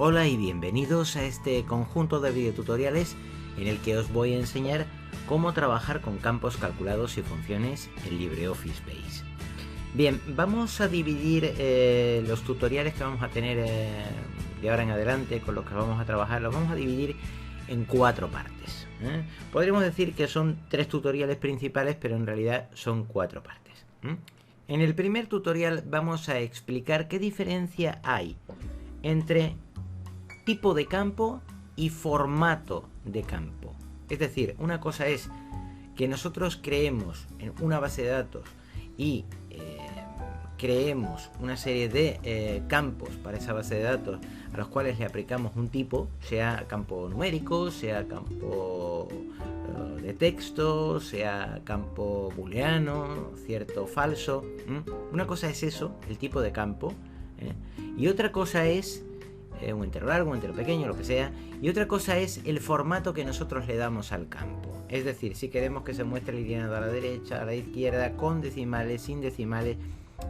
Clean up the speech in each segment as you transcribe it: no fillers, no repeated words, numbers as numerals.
Hola y bienvenidos a este conjunto de videotutoriales en el que os voy a enseñar cómo trabajar con campos calculados y funciones en LibreOffice Base. Bien, vamos a dividir los tutoriales que vamos a tener de ahora en adelante, con los que vamos a trabajar, los vamos a dividir en 4 partes. Podríamos decir que son 3 tutoriales principales, pero en realidad son 4 partes. En el primer tutorial vamos a explicar qué diferencia hay entre tipo de campo y formato de campo. Es decir, una cosa es que nosotros creemos en una base de datos y creemos una serie de campos para esa base de datos a los cuales le aplicamos un tipo, sea campo numérico, sea campo de texto, sea campo booleano, cierto o falso. Una cosa es eso, el tipo de campo, y otra cosa es un entero largo, un entero pequeño, lo que sea, y otra cosa es el formato que nosotros le damos al campo. Es decir, si queremos que se muestre alineado a la derecha, a la izquierda, con decimales, sin decimales.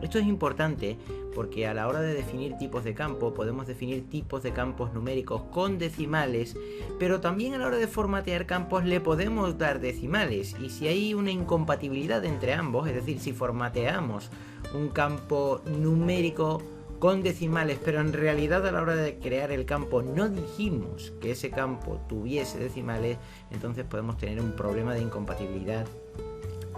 Esto es importante porque a la hora de definir tipos de campo podemos definir tipos de campos numéricos con decimales, pero también a la hora de formatear campos le podemos dar decimales, y si hay una incompatibilidad entre ambos, es decir, si formateamos un campo numérico con decimales, pero en realidad a la hora de crear el campo no dijimos que ese campo tuviese decimales, entonces podemos tener un problema de incompatibilidad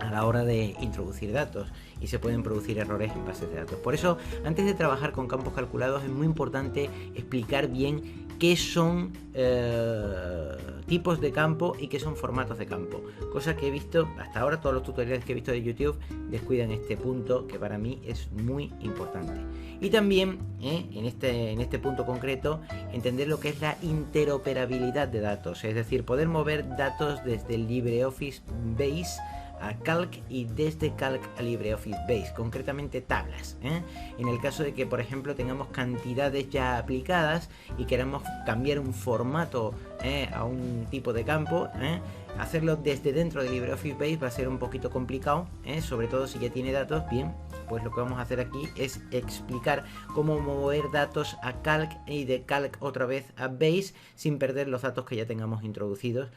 a la hora de introducir datos y se pueden producir errores en bases de datos. Por eso, antes de trabajar con campos calculados es muy importante explicar bien qué son tipos de campo y qué son formatos de campo, cosa que he visto hasta ahora, todos los tutoriales que he visto de YouTube descuidan este punto, que para mí es muy importante. Y también en este punto concreto, entender lo que es la interoperabilidad de datos, es decir, poder mover datos desde el LibreOffice Base a Calc y desde Calc a LibreOffice Base, concretamente tablas. En el caso de que, por ejemplo, tengamos cantidades ya aplicadas y queramos cambiar un formato a un tipo de campo, hacerlo desde dentro de LibreOffice Base va a ser un poquito complicado, sobre todo si ya tiene datos. Bien, pues lo que vamos a hacer aquí es explicar cómo mover datos a Calc y de Calc otra vez a Base sin perder los datos que ya tengamos introducidos,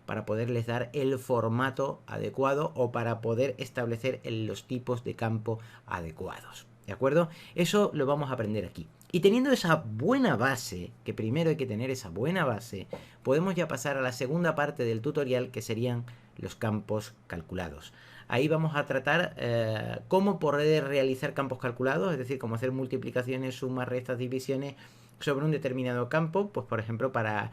para poderles dar el formato adecuado o para poder establecer los tipos de campo adecuados. ¿De acuerdo? Eso lo vamos a aprender aquí. Y teniendo esa buena base, que primero hay que tener esa buena base, podemos ya pasar a la segunda parte del tutorial, que serían los campos calculados. Ahí vamos a tratar cómo poder realizar campos calculados, es decir, cómo hacer multiplicaciones, sumas, restas, divisiones sobre un determinado campo, pues por ejemplo para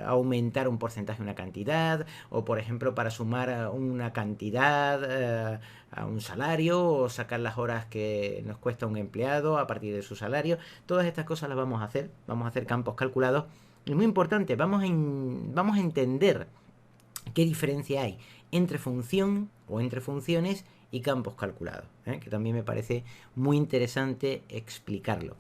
aumentar un porcentaje de una cantidad, o por ejemplo para sumar una cantidad a un salario, o sacar las horas que nos cuesta un empleado a partir de su salario. Todas estas cosas las vamos a hacer campos calculados. Y muy importante, vamos a entender qué diferencia hay entre función o entre funciones y campos calculados, que también me parece muy interesante explicarlo.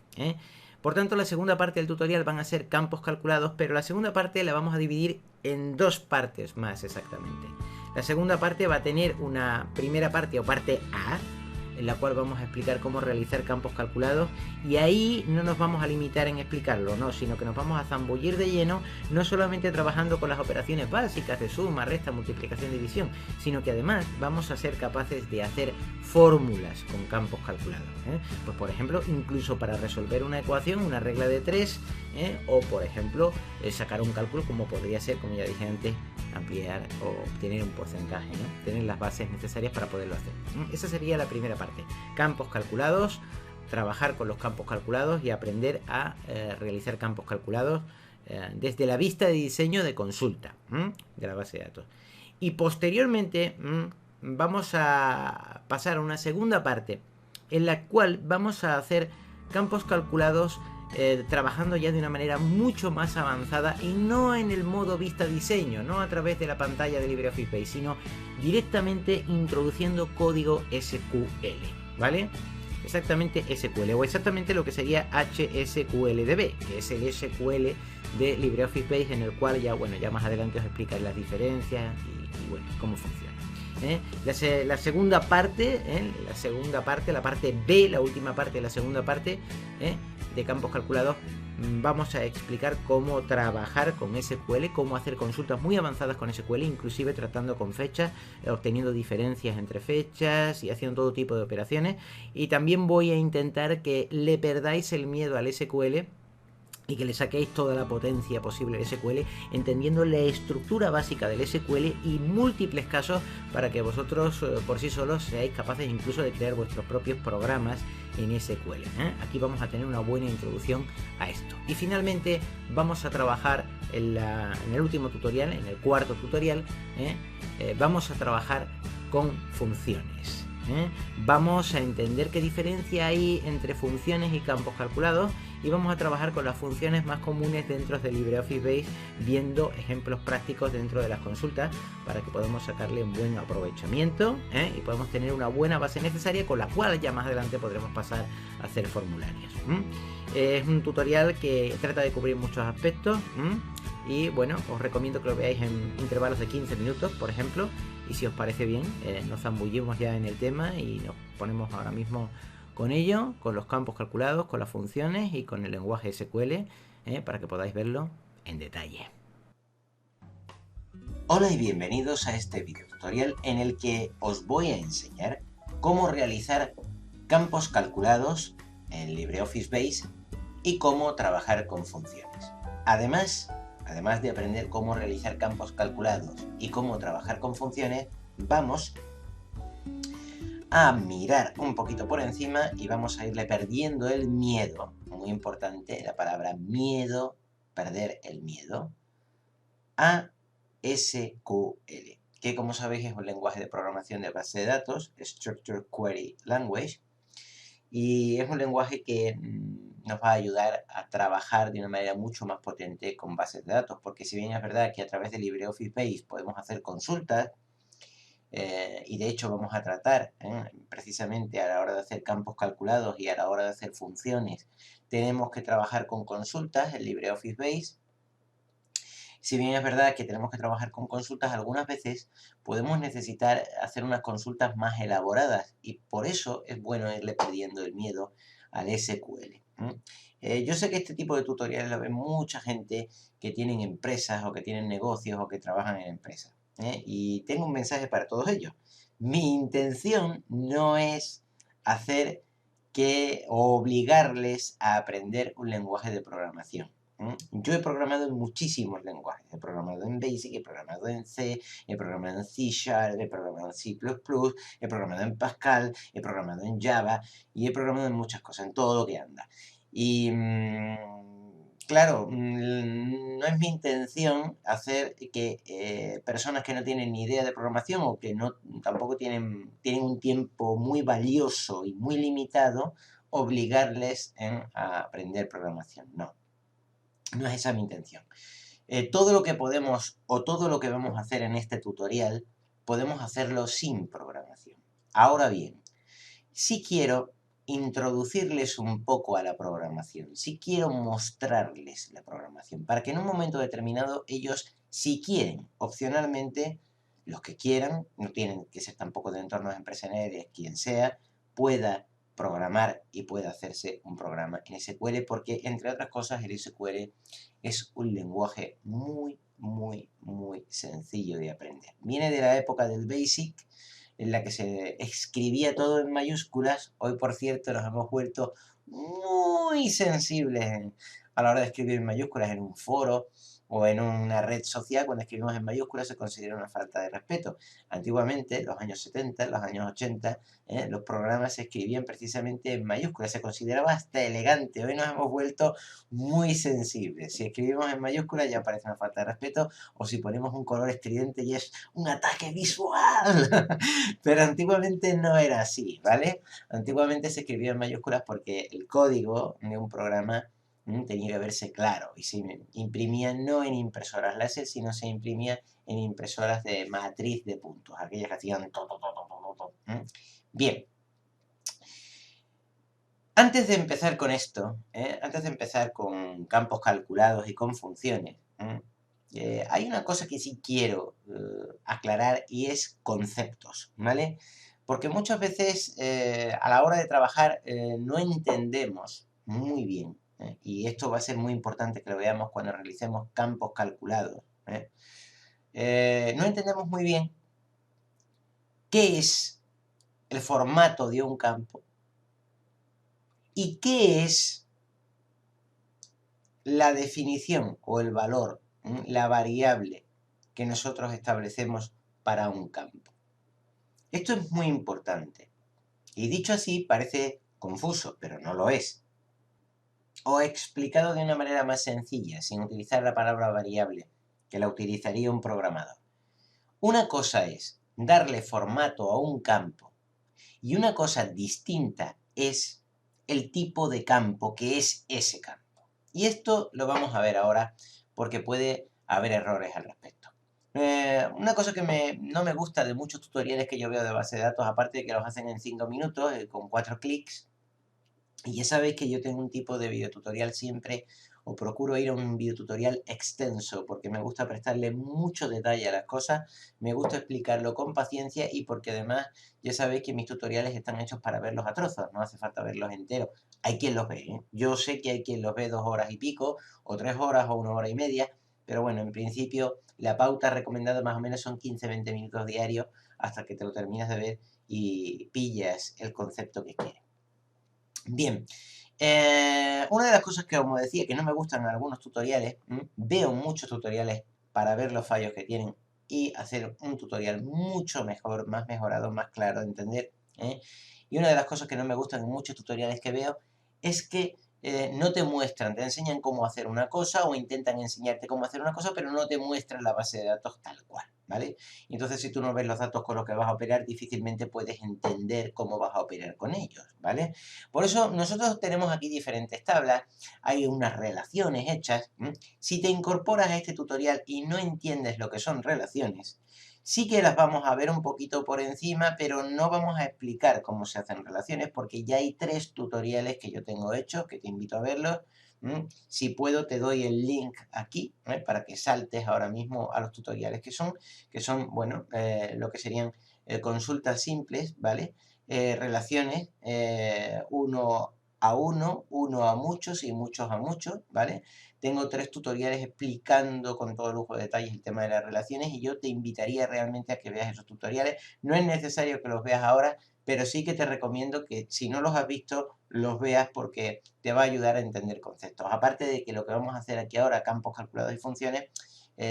Por tanto, la segunda parte del tutorial van a ser campos calculados, pero la segunda parte la vamos a dividir en 2 partes más exactamente. La segunda parte va a tener una primera parte o parte A, en la cual vamos a explicar cómo realizar campos calculados, y ahí no nos vamos a limitar en explicarlo, no, sino que nos vamos a zambullir de lleno, no solamente trabajando con las operaciones básicas de suma, resta, multiplicación, división, sino que además vamos a ser capaces de hacer fórmulas con campos calculados, pues por ejemplo, incluso para resolver una ecuación, una regla de 3, o por ejemplo, sacar un cálculo como podría ser, como ya dije antes, ampliar o obtener un porcentaje, tener las bases necesarias para poderlo hacer. Esa sería la primera parte, campos calculados, trabajar con los campos calculados y aprender a realizar campos calculados desde la vista de diseño de consulta de la base de datos. Y posteriormente vamos a pasar a una segunda parte en la cual vamos a hacer campos calculados trabajando ya de una manera mucho más avanzada, y no en el modo vista diseño, no a través de la pantalla de LibreOffice Base, sino directamente introduciendo código SQL, ¿vale? Exactamente SQL, o exactamente lo que sería HSQLDB, que es el SQL de LibreOffice Base, en el cual ya más adelante os explicaré las diferencias y bueno, cómo funciona. La segunda parte, la parte B, la última parte de la segunda parte, de campos calculados vamos a explicar cómo trabajar con SQL, cómo hacer consultas muy avanzadas con SQL, inclusive tratando con fechas, obteniendo diferencias entre fechas y haciendo todo tipo de operaciones. Y también voy a intentar que le perdáis el miedo al SQL y que le saquéis toda la potencia posible al SQL, entendiendo la estructura básica del SQL y múltiples casos para que vosotros por sí solos seáis capaces incluso de crear vuestros propios programas en SQL. Aquí vamos a tener una buena introducción a esto. Y finalmente vamos a trabajar en el último tutorial, en el cuarto tutorial, vamos a trabajar con funciones. Vamos a entender qué diferencia hay entre funciones y campos calculados y vamos a trabajar con las funciones más comunes dentro de LibreOffice Base, viendo ejemplos prácticos dentro de las consultas para que podamos sacarle un buen aprovechamiento y podamos tener una buena base necesaria con la cual ya más adelante podremos pasar a hacer formularios. Es un tutorial que trata de cubrir muchos aspectos y bueno, os recomiendo que lo veáis en intervalos de 15 minutos, por ejemplo. Y si os parece bien, nos zambullimos ya en el tema y nos ponemos ahora mismo con ello, con los campos calculados, con las funciones y con el lenguaje SQL, para que podáis verlo en detalle. Hola y bienvenidos a este video tutorial en el que os voy a enseñar cómo realizar campos calculados en LibreOffice Base y cómo trabajar con funciones. Además de aprender cómo realizar campos calculados y cómo trabajar con funciones, vamos a mirar un poquito por encima y vamos a irle perdiendo el miedo. Muy importante la palabra miedo, perder el miedo, a SQL, que como sabéis es un lenguaje de programación de base de datos, Structured Query Language, y es un lenguaje que nos va a ayudar a trabajar de una manera mucho más potente con bases de datos, porque si bien es verdad que a través de LibreOffice Base podemos hacer consultas, y de hecho vamos a tratar precisamente a la hora de hacer campos calculados y a la hora de hacer funciones, tenemos que trabajar con consultas en LibreOffice Base. Si bien es verdad que tenemos que trabajar con consultas, algunas veces podemos necesitar hacer unas consultas más elaboradas y por eso es bueno irle perdiendo el miedo al SQL. Yo sé que este tipo de tutoriales lo ve mucha gente que tienen empresas o que tienen negocios o que trabajan en empresas. Y tengo un mensaje para todos ellos. Mi intención no es hacer que o obligarles a aprender un lenguaje de programación. Yo he programado en muchísimos lenguajes. He programado en Basic, he programado en C, he programado en C Sharp, he programado en C++, he programado en Pascal, he programado en Java y he programado en muchas cosas, en todo lo que anda. Y claro, no es mi intención hacer que personas que no tienen ni idea de programación o que no, tampoco tienen un tiempo muy valioso y muy limitado, obligarles a aprender programación. No es esa mi intención. Todo lo que podemos o todo lo que vamos a hacer en este tutorial podemos hacerlo sin programación. Ahora bien, si quiero introducirles un poco a la programación, si quiero mostrarles la programación, para que en un momento determinado ellos, si quieren, opcionalmente, los que quieran, no tienen que ser tampoco de entornos empresariales, quien sea, pueda programar y pueda hacerse un programa en SQL, porque entre otras cosas el SQL es un lenguaje muy sencillo de aprender. Viene de la época del BASIC, en la que se escribía todo en mayúsculas. Hoy, por cierto, nos hemos vuelto muy sensibles a la hora de escribir en mayúsculas en un foro o en una red social. Cuando escribimos en mayúsculas se considera una falta de respeto. Antiguamente, en los años 70, los años 80, los programas se escribían precisamente en mayúsculas, se consideraba hasta elegante. Hoy nos hemos vuelto muy sensibles. Si escribimos en mayúsculas ya parece una falta de respeto, o si ponemos un color estridente ya es un ataque visual. Pero antiguamente no era así, ¿vale? Antiguamente se escribía en mayúsculas porque el código de un programa tenía que verse claro y se imprimía no en impresoras láser, sino se imprimía en impresoras de matriz de puntos, aquellas que hacían Bien. Antes de empezar con esto, antes de empezar con campos calculados y con funciones, hay una cosa que sí quiero aclarar y es conceptos, ¿vale? Porque muchas veces a la hora de trabajar no entendemos muy bien Y esto va a ser muy importante que lo veamos cuando realicemos campos calculados. No entendemos muy bien qué es el formato de un campo y qué es la definición o el valor, la variable que nosotros establecemos para un campo. Esto es muy importante. Y dicho así parece confuso, pero no lo es. O explicado de una manera más sencilla, sin utilizar la palabra variable, que la utilizaría un programador. Una cosa es darle formato a un campo y una cosa distinta es el tipo de campo que es ese campo. Y esto lo vamos a ver ahora porque puede haber errores al respecto. Una cosa que no me gusta de muchos tutoriales que yo veo de base de datos, aparte de que los hacen en 5 minutos, con 4 clics, y ya sabéis que yo tengo un tipo de videotutorial siempre, o procuro ir a un videotutorial extenso, porque me gusta prestarle mucho detalle a las cosas, me gusta explicarlo con paciencia y porque además ya sabéis que mis tutoriales están hechos para verlos a trozos, no hace falta verlos enteros. Hay quien los ve, ¿eh? Yo sé que hay quien los ve 2 horas y pico, o 3 horas, o 1 hora y media, pero bueno, en principio la pauta recomendada más o menos son 15-20 minutos diarios hasta que te lo terminas de ver y pillas el concepto que quieres. Bien, una de las cosas que, como decía, que no me gustan en algunos tutoriales, veo muchos tutoriales para ver los fallos que tienen y hacer un tutorial mucho mejor, más mejorado, más claro de entender. Y una de las cosas que no me gustan en muchos tutoriales que veo es que no te muestran, te enseñan cómo hacer una cosa o intentan enseñarte cómo hacer una cosa, pero no te muestran la base de datos tal cual, ¿vale? Y entonces si tú no ves los datos con los que vas a operar, difícilmente puedes entender cómo vas a operar con ellos, ¿vale? Por eso nosotros tenemos aquí diferentes tablas, hay unas relaciones hechas. Si te incorporas a este tutorial y no entiendes lo que son relaciones, sí que las vamos a ver un poquito por encima, pero no vamos a explicar cómo se hacen relaciones porque ya hay 3 tutoriales que yo tengo hechos, que te invito a verlos. Si puedo te doy el link aquí para que saltes ahora mismo a los tutoriales que son bueno, lo que serían consultas simples, ¿vale? Relaciones, uno a uno, uno a muchos y muchos a muchos, ¿vale? Tengo 3 tutoriales explicando con todo lujo de detalles el tema de las relaciones y yo te invitaría realmente a que veas esos tutoriales. No es necesario que los veas ahora, pero sí que te recomiendo que si no los has visto, los veas porque te va a ayudar a entender conceptos. Aparte de que lo que vamos a hacer aquí ahora, campos calculados y funciones,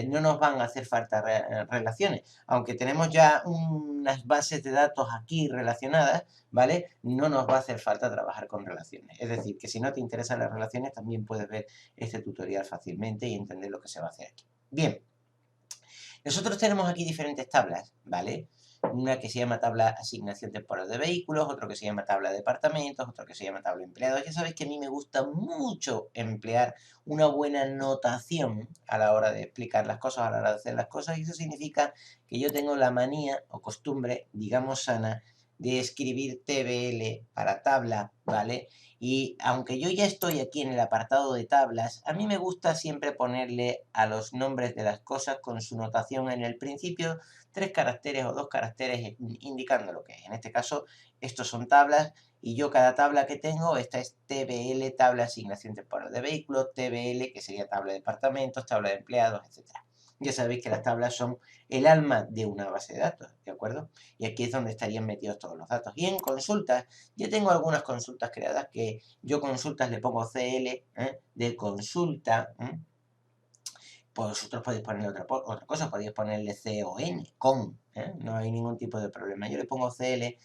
no nos van a hacer falta relaciones. Aunque tenemos ya unas bases de datos aquí relacionadas, ¿vale? No nos va a hacer falta trabajar con relaciones. Es decir, que si no te interesan las relaciones, también puedes ver este tutorial fácilmente y entender lo que se va a hacer aquí. Bien, nosotros tenemos aquí diferentes tablas, ¿vale? Una que se llama tabla asignación temporal de vehículos, otro que se llama tabla de departamentos, otro que se llama tabla de empleados. Ya sabéis que a mí me gusta mucho emplear una buena notación a la hora de explicar las cosas, a la hora de hacer las cosas, y eso significa que yo tengo la manía o costumbre, digamos sana, de escribir TBL para tabla, ¿vale? Y aunque yo ya estoy aquí en el apartado de tablas, a mí me gusta siempre ponerle a los nombres de las cosas con su notación en el principio, 3 caracteres o 2 caracteres indicando lo que es. En este caso, estos son tablas y yo cada tabla que tengo, esta es TBL, tabla asignación temporal de vehículos, TBL, que sería tabla de departamentos, tabla de empleados, etc. Ya sabéis que las tablas son el alma de una base de datos, ¿de acuerdo? Y aquí es donde estarían metidos todos los datos. Y en consultas, yo tengo algunas consultas creadas que yo consultas le pongo CL, de consulta. Pues vosotros podéis poner otra cosa, podéis ponerle con, no hay ningún tipo de problema. Yo le pongo CL,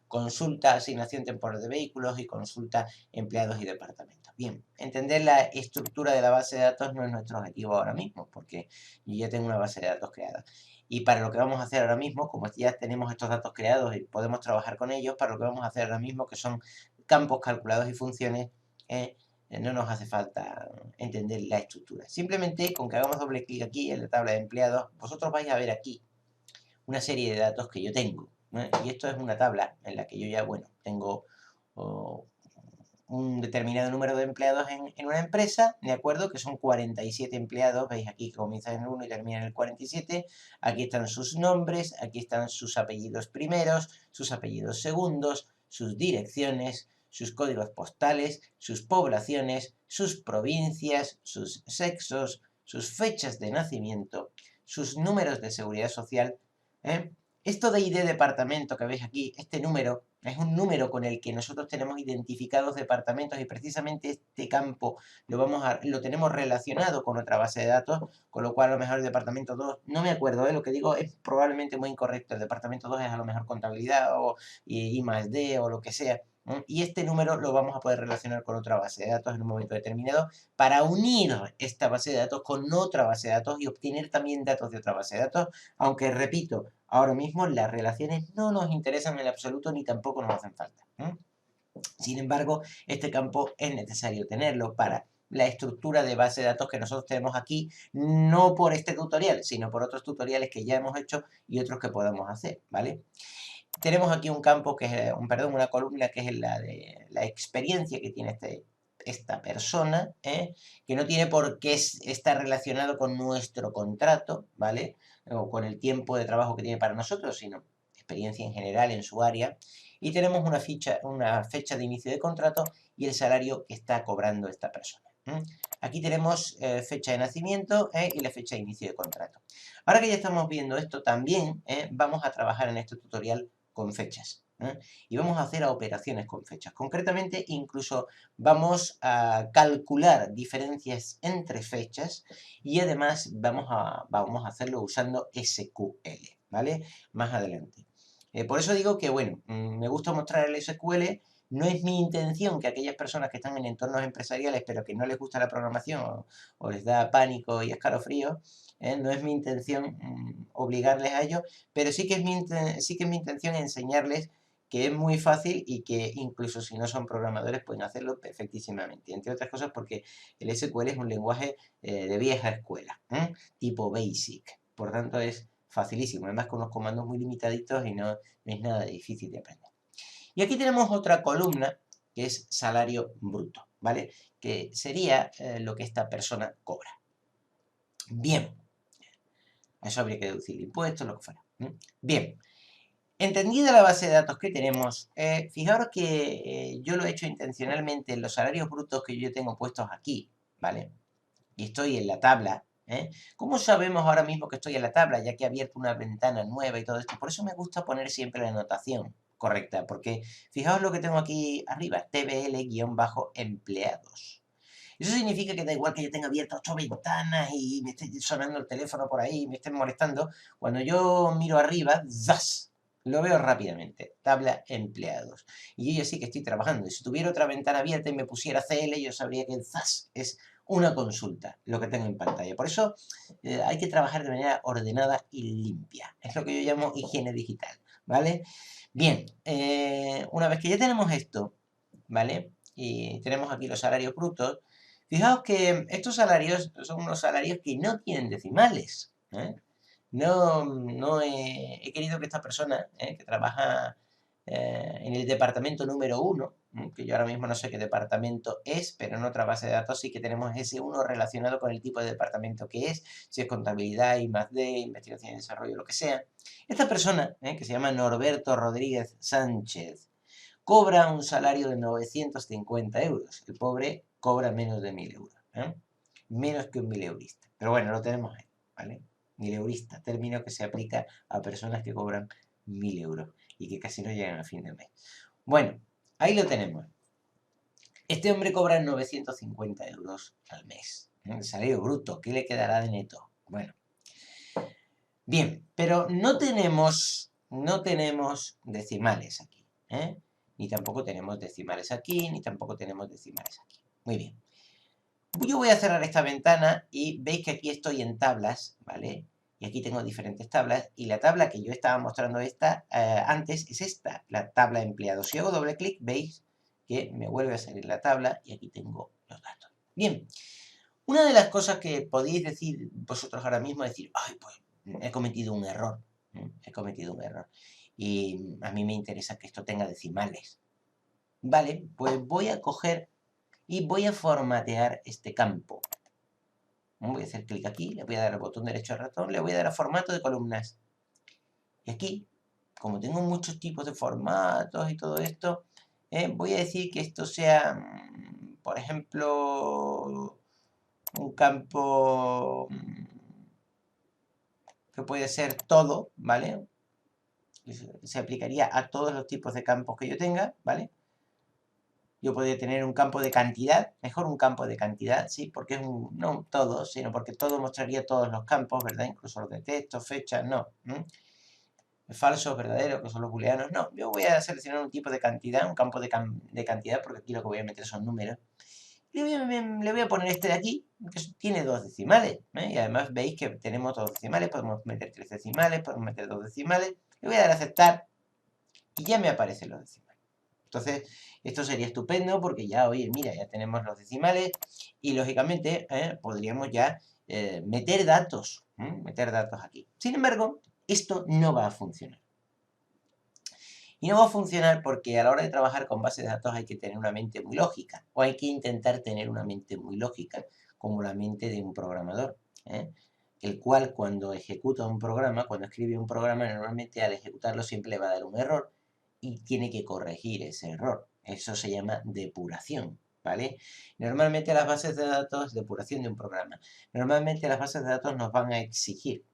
consulta asignación temporal de vehículos y consulta empleados y departamentos. Bien, entender la estructura de la base de datos no es nuestro objetivo ahora mismo, porque yo ya tengo una base de datos creada. Y para lo que vamos a hacer ahora mismo, como ya tenemos estos datos creados y podemos trabajar con ellos, para lo que vamos a hacer ahora mismo, que son campos calculados y funciones, no nos hace falta entender la estructura. Simplemente con que hagamos doble clic aquí en la tabla de empleados, vosotros vais a ver aquí una serie de datos que yo tengo, ¿no? Y esto es una tabla en la que yo ya, bueno, tengo un determinado número de empleados en una empresa, ¿de acuerdo? Que son 47 empleados, veis aquí que comienza en el 1 y termina en el 47, aquí están sus nombres, aquí están sus apellidos primeros, sus apellidos segundos, sus direcciones, sus códigos postales, sus poblaciones, sus provincias, sus sexos, sus fechas de nacimiento, sus números de seguridad social. Esto de ID departamento que veis aquí, este número, es un número con el que nosotros tenemos identificados departamentos y precisamente este campo lo tenemos relacionado con otra base de datos, con lo cual a lo mejor el departamento 2, no me acuerdo, lo que digo es probablemente muy incorrecto, el departamento 2 es a lo mejor contabilidad o I+D o lo que sea, y este número lo vamos a poder relacionar con otra base de datos en un momento determinado para unir esta base de datos con otra base de datos y obtener también datos de otra base de datos, aunque repito, ahora mismo las relaciones no nos interesan en absoluto ni tampoco nos hacen falta. Sin embargo, este campo es necesario tenerlo para la estructura de base de datos que nosotros tenemos aquí, no por este tutorial, sino por otros tutoriales que ya hemos hecho y otros que podamos hacer, ¿vale? Tenemos aquí un campo que es, una columna que es la de la experiencia que tiene esta persona, que no tiene por qué estar relacionado con nuestro contrato, ¿vale? O con el tiempo de trabajo que tiene para nosotros, sino experiencia en general en su área. Y tenemos una fecha de inicio de contrato y el salario que está cobrando esta persona. Aquí tenemos fecha de nacimiento y la fecha de inicio de contrato. Ahora que ya estamos viendo esto también, vamos a trabajar en este tutorial con fechas. Y vamos a hacer operaciones con fechas. Concretamente, incluso vamos a calcular diferencias entre fechas y además vamos a hacerlo usando SQL, ¿vale? Más adelante. Por eso digo que, bueno, me gusta mostrar el SQL. No es mi intención que aquellas personas que están en entornos empresariales pero que no les gusta la programación o les da pánico y escalofrío, no es mi intención obligarles a ello, pero sí que es mi intención enseñarles que es muy fácil y que incluso si no son programadores pueden hacerlo perfectísimamente. Entre otras cosas porque el SQL es un lenguaje de vieja escuela, tipo BASIC. Por tanto es facilísimo, además con unos comandos muy limitaditos y no es nada difícil de aprender. Y aquí tenemos otra columna que es salario bruto, ¿vale? Que sería lo que esta persona cobra. Bien, a eso habría que deducir impuestos, lo que fuera. Bien, entendida la base de datos que tenemos, fijaros que yo lo he hecho intencionalmente en los salarios brutos que yo tengo puestos aquí, ¿vale? Y estoy en la tabla. ¿Cómo sabemos ahora mismo que estoy en la tabla? Ya que he abierto una ventana nueva y todo esto. Por eso me gusta poner siempre la anotación correcta, porque fijaos lo que tengo aquí arriba, TBL-empleados. Eso significa que da igual que yo tenga abiertas 8 ventanas y me esté sonando el teléfono por ahí y me estén molestando. Cuando yo miro arriba, ¡zas! Lo veo rápidamente. Tabla empleados. Y yo ya sí que estoy trabajando. Y si tuviera otra ventana abierta y me pusiera CL, yo sabría que ¡zas! Es una consulta lo que tengo en pantalla. Por eso hay que trabajar de manera ordenada y limpia. Es lo que yo llamo higiene digital. ¿Vale? Bien. Una vez que ya tenemos esto, ¿vale? Y tenemos aquí los salarios brutos. Fijaos que estos salarios son unos salarios que no tienen decimales. No he querido que esta persona que trabaja en el departamento número 1, que yo ahora mismo no sé qué departamento es, pero en otra base de datos sí que tenemos ese 1 relacionado con el tipo de departamento que es, si es contabilidad, I+D, investigación y desarrollo, lo que sea. Esta persona, que se llama Norberto Rodríguez Sánchez, cobra un salario de 950 euros. El pobre cobra menos de 1.000 euros. Menos que un mileurista. Pero bueno, lo tenemos ahí, ¿vale? Mileurista, término que se aplica a personas que cobran 1.000 euros y que casi no llegan a fin de mes. Bueno, ahí lo tenemos. Este hombre cobra 950 euros al mes. El salario bruto, ¿qué le quedará de neto? Bueno. Bien, pero no tenemos decimales aquí. Ni tampoco tenemos decimales aquí, ni tampoco tenemos decimales aquí. Muy bien. Yo voy a cerrar esta ventana y veis que aquí estoy en tablas, ¿vale? Y aquí tengo diferentes tablas. Y la tabla que yo estaba mostrando antes es esta, la tabla de empleados. Si hago doble clic, veis que me vuelve a salir la tabla y aquí tengo los datos. Bien, una de las cosas que podéis decir vosotros ahora mismo es decir, ay, pues he cometido un error. He cometido un error. Y a mí me interesa que esto tenga decimales. Vale, pues voy a coger y voy a formatear este campo. Voy a hacer clic aquí, le voy a dar al botón derecho al ratón, le voy a dar a formato de columnas. Y aquí, como tengo muchos tipos de formatos y todo esto, Voy a decir que esto sea, por ejemplo, un campo que puede ser todo, ¿vale? Se aplicaría a todos los tipos de campos que yo tenga, ¿vale? Yo podría tener un campo de cantidad, mejor un campo de cantidad, sí, porque es no todo, sino porque todo mostraría todos los campos, ¿verdad? Incluso los de texto, fechas, no. Falsos, verdaderos, que son los booleanos, no. Yo voy a seleccionar un tipo de cantidad, un campo de cantidad, porque aquí lo que voy a meter son números. Le voy a poner este de aquí, que tiene dos decimales, ¿eh? Y además veis que tenemos dos decimales, podemos meter tres decimales, podemos meter dos decimales. Le voy a dar a aceptar y ya me aparecen los decimales. Entonces, esto sería estupendo porque ya, oye, mira, ya tenemos los decimales y lógicamente podríamos ya meter datos aquí. Sin embargo, esto no va a funcionar. Y no va a funcionar porque a la hora de trabajar con bases de datos hay que tener una mente muy lógica, o hay que intentar tener una mente muy lógica, como la mente de un programador, el cual cuando ejecuta un programa, cuando escribe un programa, normalmente al ejecutarlo siempre le va a dar un error y tiene que corregir ese error. Eso se llama depuración, ¿vale? Normalmente las bases de datos, depuración de un programa, normalmente las bases de datos nos van a exigir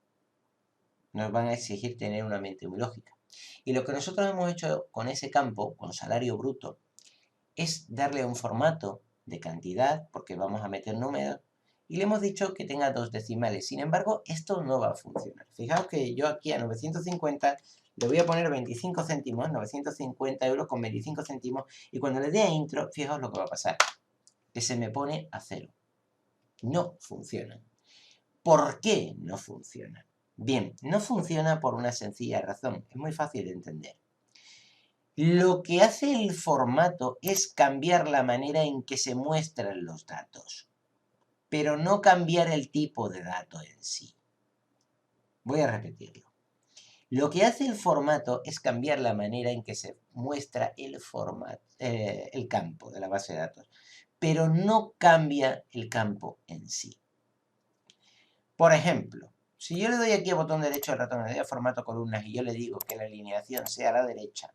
tener una mente muy lógica. Y lo que nosotros hemos hecho con ese campo, con salario bruto, es darle un formato de cantidad, porque vamos a meter números, y le hemos dicho que tenga dos decimales. Sin embargo, esto no va a funcionar. Fijaos que yo aquí a 950 le voy a poner 25 céntimos, 950 euros con 25 céntimos, y cuando le dé a intro, fijaos lo que va a pasar, que se me pone a cero. No funciona. ¿Por qué no funciona? Bien, no funciona por una sencilla razón, es muy fácil de entender. Lo que hace el formato es cambiar la manera en que se muestran los datos, pero no cambiar el tipo de dato en sí. Voy a repetirlo. Lo que hace el formato es cambiar la manera en que se muestra el campo de la base de datos, pero no cambia el campo en sí. Por ejemplo, si yo le doy aquí al botón derecho del ratón, le doy a formato columnas y yo le digo que la alineación sea a la derecha,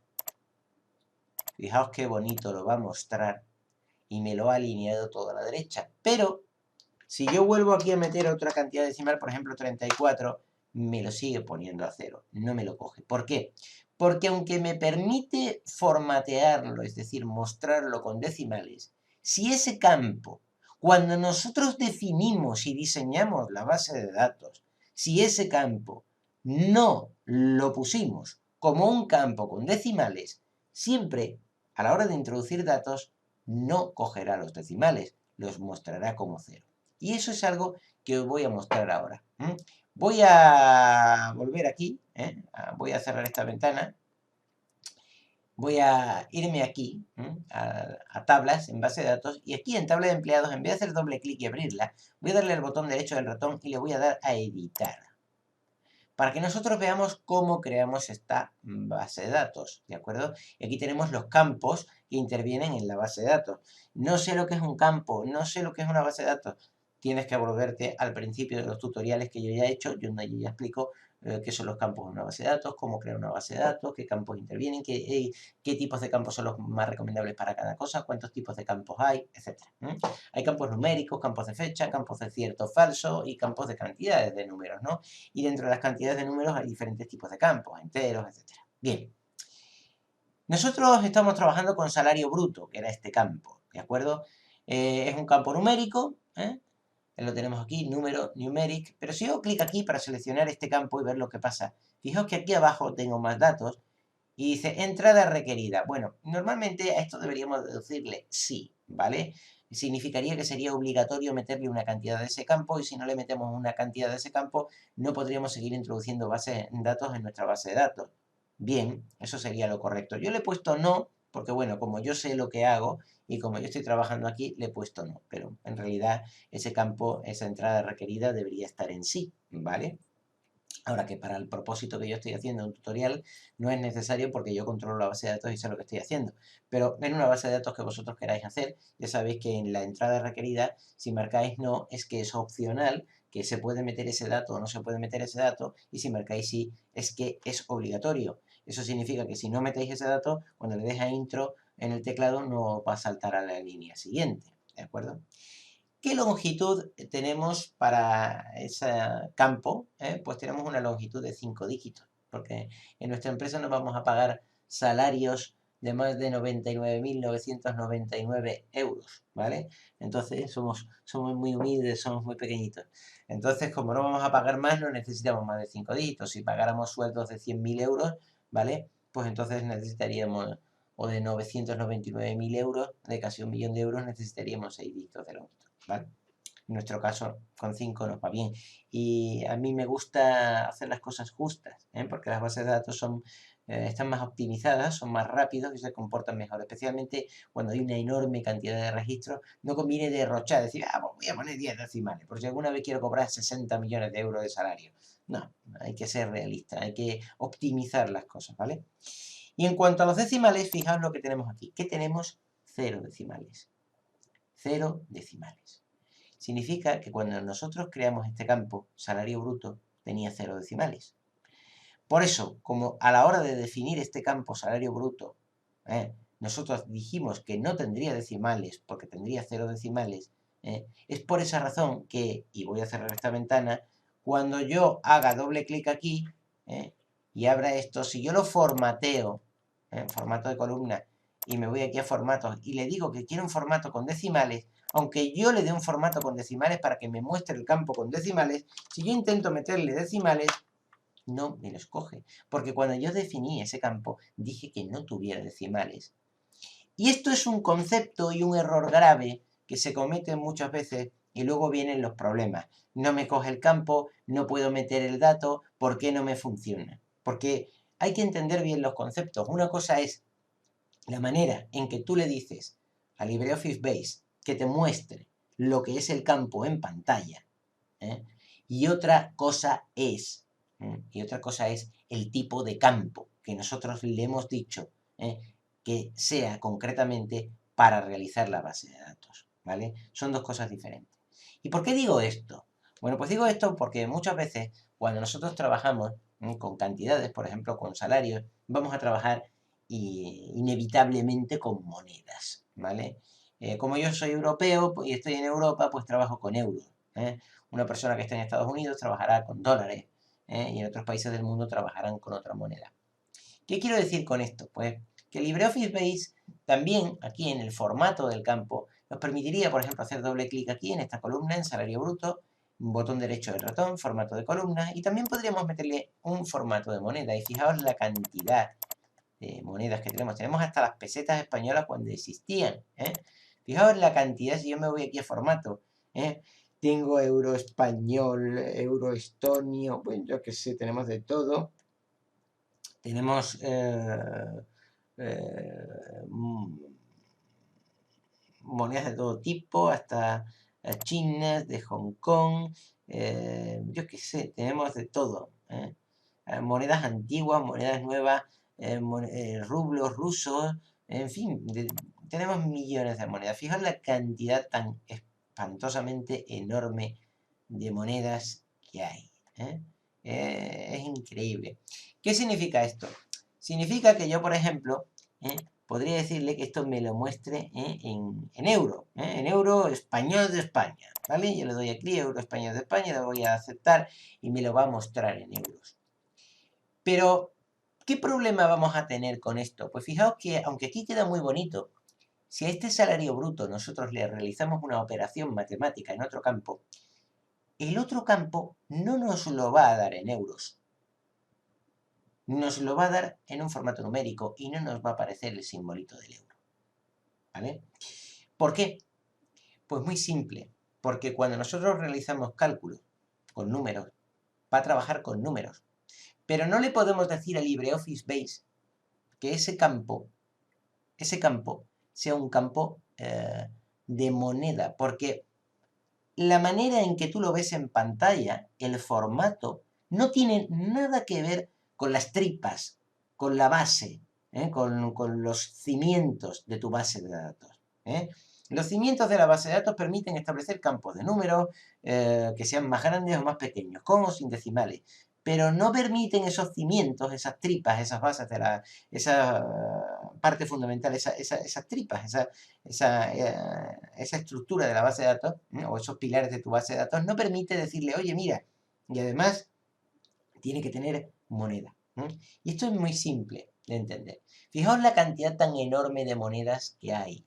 fijaos qué bonito lo va a mostrar y me lo ha alineado todo a la derecha. Pero si yo vuelvo aquí a meter otra cantidad decimal, por ejemplo 34, me lo sigue poniendo a cero, no me lo coge. ¿Por qué? Porque aunque me permite formatearlo, es decir, mostrarlo con decimales, si ese campo, cuando nosotros definimos y diseñamos la base de datos, si ese campo no lo pusimos como un campo con decimales, siempre a la hora de introducir datos no cogerá los decimales, los mostrará como cero. Y eso es algo que os voy a mostrar ahora. Voy a volver aquí, voy a cerrar esta ventana, voy a irme aquí, a tablas, en base de datos, y aquí en tabla de empleados, en vez de hacer doble clic y abrirla, voy a darle al botón derecho del ratón y le voy a dar a editar, para que nosotros veamos cómo creamos esta base de datos, ¿de acuerdo? Y aquí tenemos los campos que intervienen en la base de datos. No sé lo que es un campo, no sé lo que es una base de datos. Tienes que volverte al principio de los tutoriales que yo ya he hecho, donde yo ya explico qué son los campos de una base de datos, cómo crear una base de datos, qué campos intervienen, qué tipos de campos son los más recomendables para cada cosa, cuántos tipos de campos hay, etc. Hay campos numéricos, campos de fecha, campos de cierto falso y campos de cantidades de números, ¿no? Y dentro de las cantidades de números hay diferentes tipos de campos, enteros, etc. Bien. Nosotros estamos trabajando con salario bruto, que era este campo, ¿de acuerdo? Es un campo numérico, lo tenemos aquí, número, numeric, pero si yo clic aquí para seleccionar este campo y ver lo que pasa, fijaos que aquí abajo tengo más datos y dice entrada requerida. Bueno, normalmente a esto deberíamos deducirle sí, ¿vale? Significaría que sería obligatorio meterle una cantidad de ese campo y si no le metemos una cantidad de ese campo no podríamos seguir introduciendo datos en nuestra base de datos. Bien, eso sería lo correcto. Yo le he puesto no, porque bueno, como yo sé lo que hago y como yo estoy trabajando aquí, le he puesto no, pero en realidad ese campo, esa entrada requerida debería estar en sí, ¿vale? Ahora que para el propósito que yo estoy haciendo un tutorial no es necesario porque yo controlo la base de datos y sé lo que estoy haciendo. Pero en una base de datos que vosotros queráis hacer, ya sabéis que en la entrada requerida, si marcáis no, es que es opcional, que se puede meter ese dato o no se puede meter ese dato, y si marcáis sí, es que es obligatorio. Eso significa que si no metéis ese dato, cuando le des a intro, en el teclado no va a saltar a la línea siguiente, ¿de acuerdo? ¿Qué longitud tenemos para ese campo? Pues tenemos una longitud de 5 dígitos, porque en nuestra empresa nos vamos a pagar salarios de más de 99.999 euros, ¿vale? Entonces somos muy humildes, somos muy pequeñitos. Entonces, como no vamos a pagar más, no necesitamos más de 5 dígitos. Si pagáramos sueldos de 100.000 euros, ¿vale? Pues entonces necesitaríamos, o de 999.000 euros, de casi 1 millón de euros, necesitaríamos 6 dígitos de longitud, ¿vale? En nuestro caso, con 5 nos va bien. Y a mí me gusta hacer las cosas justas, porque las bases de datos están más optimizadas, son más rápidos y se comportan mejor. Especialmente cuando hay una enorme cantidad de registros, no conviene derrochar, decir, pues voy a poner 10 decimales, por si alguna vez quiero cobrar 60 millones de euros de salario. No, hay que ser realista, hay que optimizar las cosas, ¿vale? Y en cuanto a los decimales, fijaos lo que tenemos aquí, que tenemos 0 decimales. 0 decimales. Significa que cuando nosotros creamos este campo, salario bruto, tenía 0 decimales. Por eso, como a la hora de definir este campo, salario bruto, nosotros dijimos que no tendría decimales porque tendría 0 decimales, es por esa razón que, y voy a cerrar esta ventana, cuando yo haga doble clic aquí y abra esto, si yo lo formateo, formato de columna, y me voy aquí a formatos y le digo que quiero un formato con decimales, aunque yo le dé un formato con decimales para que me muestre el campo con decimales, si yo intento meterle decimales, no me los coge. Porque cuando yo definí ese campo, dije que no tuviera decimales. Y esto es un concepto y un error grave que se comete muchas veces y luego vienen los problemas. No me coge el campo, no puedo meter el dato, ¿por qué no me funciona? Porque hay que entender bien los conceptos. Una cosa es la manera en que tú le dices a LibreOffice Base que te muestre lo que es el campo en pantalla, y otra cosa es el tipo de campo que nosotros le hemos dicho que sea concretamente para realizar la base de datos, ¿vale? Son dos cosas diferentes. ¿Y por qué digo esto? Bueno, pues digo esto porque muchas veces cuando nosotros trabajamos con cantidades, por ejemplo, con salarios, vamos a trabajar inevitablemente con monedas, ¿vale? Como yo soy europeo y estoy en Europa, pues trabajo con euros. Una persona que está en Estados Unidos trabajará con dólares y en otros países del mundo trabajarán con otra moneda. ¿Qué quiero decir con esto? Pues que LibreOffice Base también aquí en el formato del campo nos permitiría, por ejemplo, hacer doble clic aquí en esta columna en salario bruto, un botón derecho del ratón, formato de columna, y también podríamos meterle un formato de moneda. Y fijaos la cantidad de monedas que tenemos. Tenemos hasta las pesetas españolas cuando existían. Fijaos la cantidad, si yo me voy aquí a formato, tengo euro español, euro estonio, pues yo qué sé, tenemos de todo. Tenemos monedas de todo tipo, hasta chinas, de Hong Kong, yo qué sé, tenemos de todo. Monedas antiguas, monedas nuevas, rublos rusos, en fin, tenemos millones de monedas. Fijaos la cantidad tan espantosamente enorme de monedas que hay. Es increíble. ¿Qué significa esto? Significa que yo, por ejemplo, podría decirle que esto me lo muestre en euro, en euro español de España, ¿vale? Yo le doy aquí euro español de España, lo voy a aceptar y me lo va a mostrar en euros. Pero, ¿qué problema vamos a tener con esto? Pues fijaos que, aunque aquí queda muy bonito, si a este salario bruto nosotros le realizamos una operación matemática en otro campo, el otro campo no nos lo va a dar en euros. Nos lo va a dar en un formato numérico y no nos va a aparecer el simbolito del euro. ¿Vale? ¿Por qué? Pues muy simple. Porque cuando nosotros realizamos cálculos con números, va a trabajar con números. Pero no le podemos decir a LibreOffice Base que ese campo sea un campo de moneda. Porque la manera en que tú lo ves en pantalla, el formato, no tiene nada que ver con las tripas, con la base, con los cimientos de tu base de datos. Los cimientos de la base de datos permiten establecer campos de números que sean más grandes o más pequeños, con o sin decimales, pero no permiten esos cimientos, esas tripas, esas bases de esa parte fundamental, esas tripas, esa estructura de la base de datos, o esos pilares de tu base de datos, no permite decirle, oye, mira, y además tiene que tener moneda. Y esto es muy simple de entender. Fijaos la cantidad tan enorme de monedas que hay.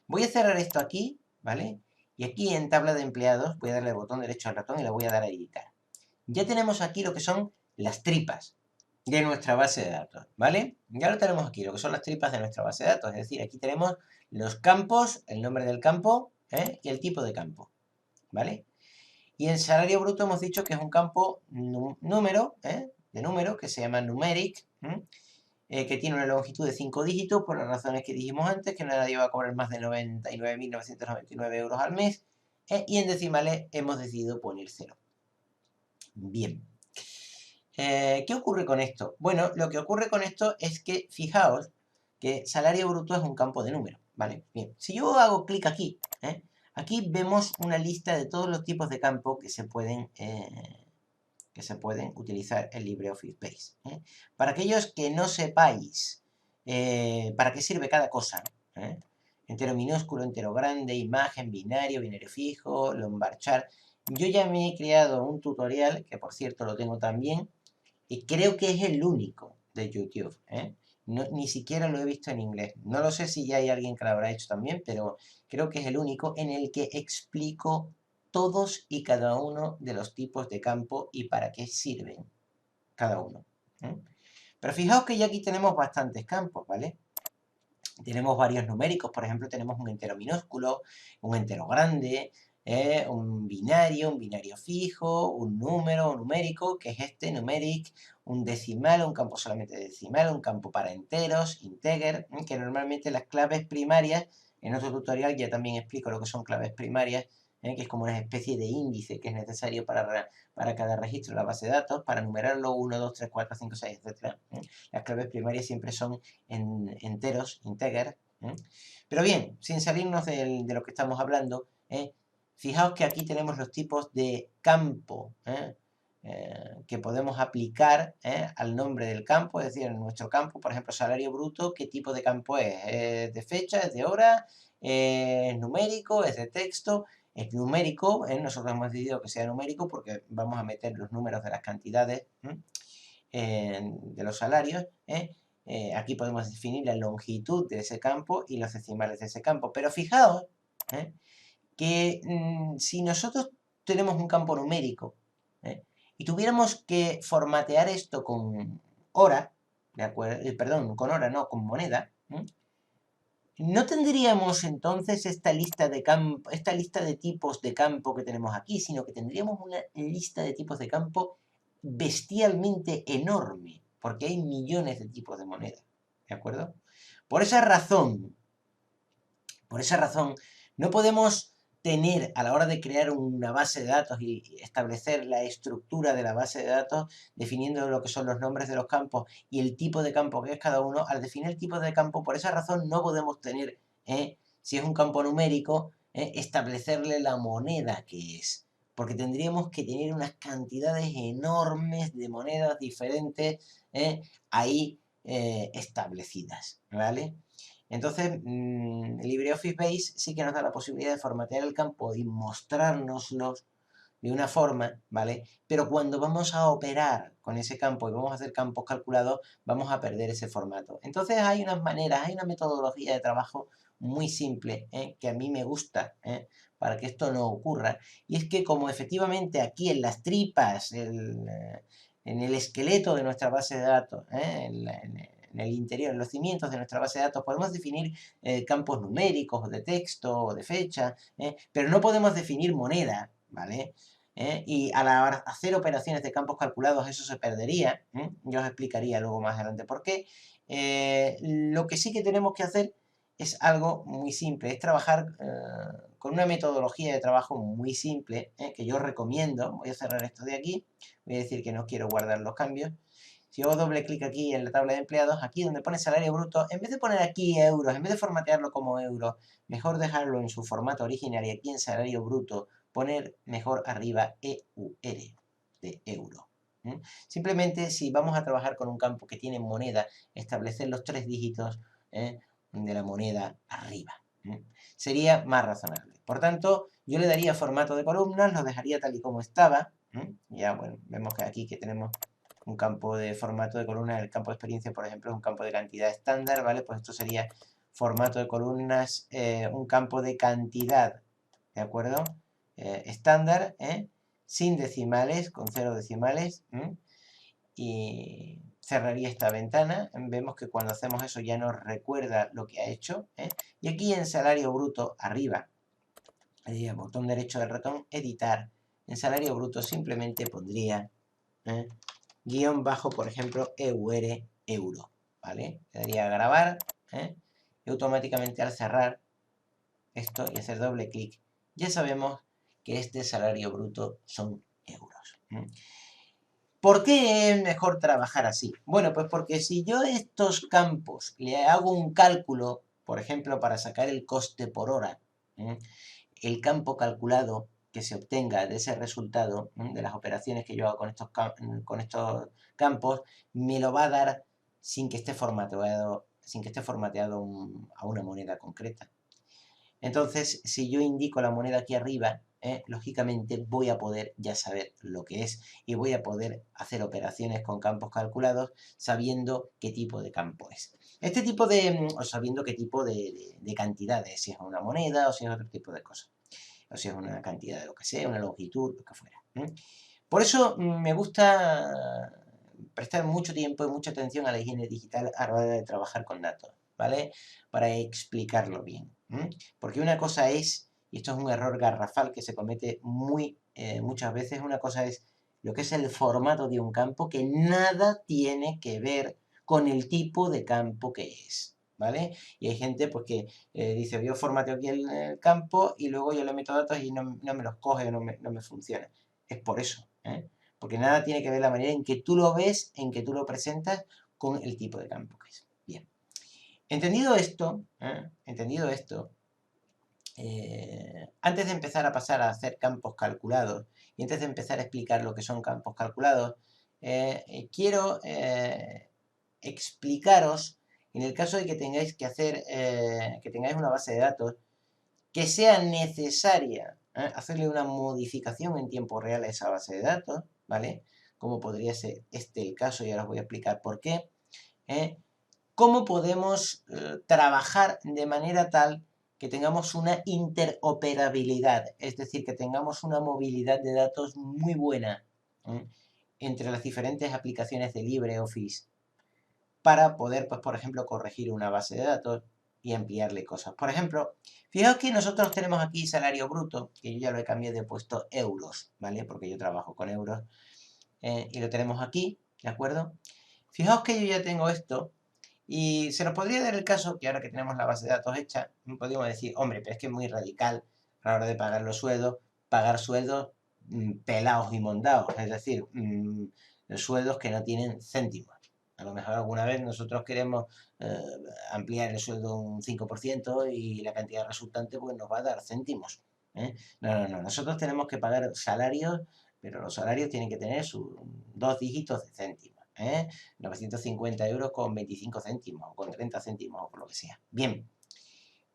Voy a cerrar esto aquí, ¿vale? Y aquí en tabla de empleados voy a darle el botón derecho al ratón y le voy a dar a editar. Ya tenemos aquí lo que son las tripas de nuestra base de datos, ¿vale? Ya lo tenemos aquí, lo que son las tripas de nuestra base de datos. Es decir, aquí tenemos los campos, el nombre del campo y el tipo de campo, ¿vale? Y el salario bruto hemos dicho que es un campo número, de número, que se llama numeric, que tiene una longitud de 5 dígitos, por las razones que dijimos antes, que nadie va a cobrar más de 99.999 euros al mes, y en decimales hemos decidido poner 0. Bien. ¿Qué ocurre con esto? Bueno, lo que ocurre con esto es que, fijaos, que salario bruto es un campo de número, ¿vale? Bien, si yo hago clic aquí, aquí vemos una lista de todos los tipos de campo que se pueden utilizar en LibreOffice Base. Para aquellos que no sepáis para qué sirve cada cosa, entero minúsculo, entero grande, imagen, binario, binario fijo, lumbar chart, yo ya me he creado un tutorial, que por cierto lo tengo también, y creo que es el único de YouTube, No, ni siquiera lo he visto en inglés. No lo sé si ya hay alguien que lo habrá hecho también, pero creo que es el único en el que explico todos y cada uno de los tipos de campo y para qué sirven cada uno. Pero fijaos que ya aquí tenemos bastantes campos, ¿vale? Tenemos varios numéricos, por ejemplo, tenemos un entero minúsculo, un entero grande, un binario fijo, un número numérico, que es este, numeric, un decimal, un campo solamente decimal, un campo para enteros, integer, que normalmente las claves primarias, en otro tutorial ya también explico lo que son claves primarias, que es como una especie de índice que es necesario para cada registro de la base de datos, para numerarlo 1, 2, 3, 4, 5, 6, etc. Las claves primarias siempre son en enteros, integer. Pero bien, sin salirnos de lo que estamos hablando, fijaos que aquí tenemos los tipos de campo que podemos aplicar al nombre del campo, es decir, en nuestro campo, por ejemplo, salario bruto, ¿qué tipo de campo es? ¿Es de fecha? ¿Es de hora? ¿Es numérico? ¿Es de texto? Es numérico, nosotros hemos decidido que sea numérico porque vamos a meter los números de las cantidades de los salarios. Aquí podemos definir la longitud de ese campo y los decimales de ese campo. Pero fijaos que si nosotros tenemos un campo numérico y tuviéramos que formatear esto con hora, perdón, con hora no, con moneda, no tendríamos entonces esta lista de tipos de campo que tenemos aquí, sino que tendríamos una lista de tipos de campo bestialmente enorme, porque hay millones de tipos de moneda, ¿de acuerdo? Por esa razón, no podemos tener a la hora de crear una base de datos y establecer la estructura de la base de datos, definiendo lo que son los nombres de los campos y el tipo de campo que es cada uno. Al definir el tipo de campo, por esa razón no podemos tener, si es un campo numérico, establecerle la moneda que es, porque tendríamos que tener unas cantidades enormes de monedas diferentes ahí establecidas, ¿vale? Entonces, LibreOffice Base sí que nos da la posibilidad de formatear el campo y mostrárnoslos de una forma, ¿vale? Pero cuando vamos a operar con ese campo y vamos a hacer campos calculados, vamos a perder ese formato. Entonces hay unas maneras, hay una metodología de trabajo muy simple, que a mí me gusta, para que esto no ocurra. Y es que como efectivamente aquí en las tripas, en el esqueleto de nuestra base de datos, en el interior, en los cimientos de nuestra base de datos, podemos definir campos numéricos, de texto, o de fecha, pero no podemos definir moneda, ¿vale? Y a la hora de hacer operaciones de campos calculados eso se perdería. Yo os explicaría luego más adelante por qué. Lo que sí que tenemos que hacer es algo muy simple, es trabajar con una metodología de trabajo muy simple, que yo recomiendo. Voy a cerrar esto de aquí, voy a decir que no quiero guardar los cambios. Si hago doble clic aquí en la tabla de empleados, aquí donde pone salario bruto, en vez de poner aquí euros, en vez de formatearlo como euros, mejor dejarlo en su formato original y aquí en salario bruto poner mejor arriba EUR de euro. Simplemente si vamos a trabajar con un campo que tiene moneda, establecer los 3 dígitos de la moneda arriba. Sería más razonable. Por tanto, yo le daría formato de columnas, lo dejaría tal y como estaba. Ya, bueno, vemos que aquí que tenemos un campo de formato de columnas, el campo de experiencia, por ejemplo, es un campo de cantidad estándar, ¿vale? Pues esto sería formato de columnas, un campo de cantidad, ¿de acuerdo? Estándar, sin decimales, con 0 decimales, y cerraría esta ventana. Vemos que cuando hacemos eso ya nos recuerda lo que ha hecho, y aquí en salario bruto, arriba, botón derecho del ratón, editar. En salario bruto simplemente pondría guión bajo, por ejemplo, EUR, euro, ¿vale? Le daría a grabar, y automáticamente al cerrar esto y hacer doble clic, ya sabemos que este salario bruto son euros. ¿Por qué es mejor trabajar así? Bueno, pues porque si yo a estos campos le hago un cálculo, por ejemplo, para sacar el coste por hora, el campo calculado que se obtenga de ese resultado, de las operaciones que yo hago con estos campos, me lo va a dar sin que esté formateado, a una moneda concreta. Entonces, si yo indico la moneda aquí arriba, lógicamente voy a poder ya saber lo que es y voy a poder hacer operaciones con campos calculados sabiendo qué tipo de campo es. Este tipo de, o sabiendo qué tipo de cantidades, si es una moneda o si es otro tipo de cosas, o si es una cantidad de lo que sea, una longitud, lo que fuera. Por eso me gusta prestar mucho tiempo y mucha atención a la higiene digital a la hora de trabajar con datos, ¿vale? Para explicarlo bien. Porque una cosa es, y esto es un error garrafal que se comete muchas veces, una cosa es lo que es el formato de un campo que nada tiene que ver con el tipo de campo que es, ¿vale? Y hay gente pues que dice, yo formateo aquí el campo y luego yo le meto datos y no me los coge, no me funciona. Es por eso, porque nada tiene que ver la manera en que tú lo ves, en que tú lo presentas con el tipo de campo que es. Bien. Entendido esto, antes de empezar a pasar a hacer campos calculados y antes de empezar a explicar lo que son campos calculados, quiero explicaros, en el caso de que tengáis que hacer, que tengáis una base de datos, que sea necesaria hacerle una modificación en tiempo real a esa base de datos, ¿vale? Como podría ser el caso, y ahora os voy a explicar por qué. ¿Cómo podemos trabajar de manera tal que tengamos una interoperabilidad? Es decir, que tengamos una movilidad de datos muy buena entre las diferentes aplicaciones de LibreOffice para poder, pues, por ejemplo, corregir una base de datos y ampliarle cosas. Por ejemplo, fijaos que nosotros tenemos aquí salario bruto, que yo ya lo he cambiado de puesto euros, ¿vale? Porque yo trabajo con euros, y lo tenemos aquí, ¿de acuerdo? Fijaos que yo ya tengo esto, y se nos podría dar el caso que ahora que tenemos la base de datos hecha, podríamos decir, hombre, pero es que es muy radical a la hora de pagar los sueldos, pagar sueldos pelados y mondados, es decir, sueldos que no tienen céntimos. A lo mejor alguna vez nosotros queremos ampliar el sueldo un 5% y la cantidad resultante pues nos va a dar céntimos. No. Nosotros tenemos que pagar salarios, pero los salarios tienen que tener sus 2 dígitos de céntimos. 950 euros con 25 céntimos, o con 30 céntimos, o por lo que sea. Bien.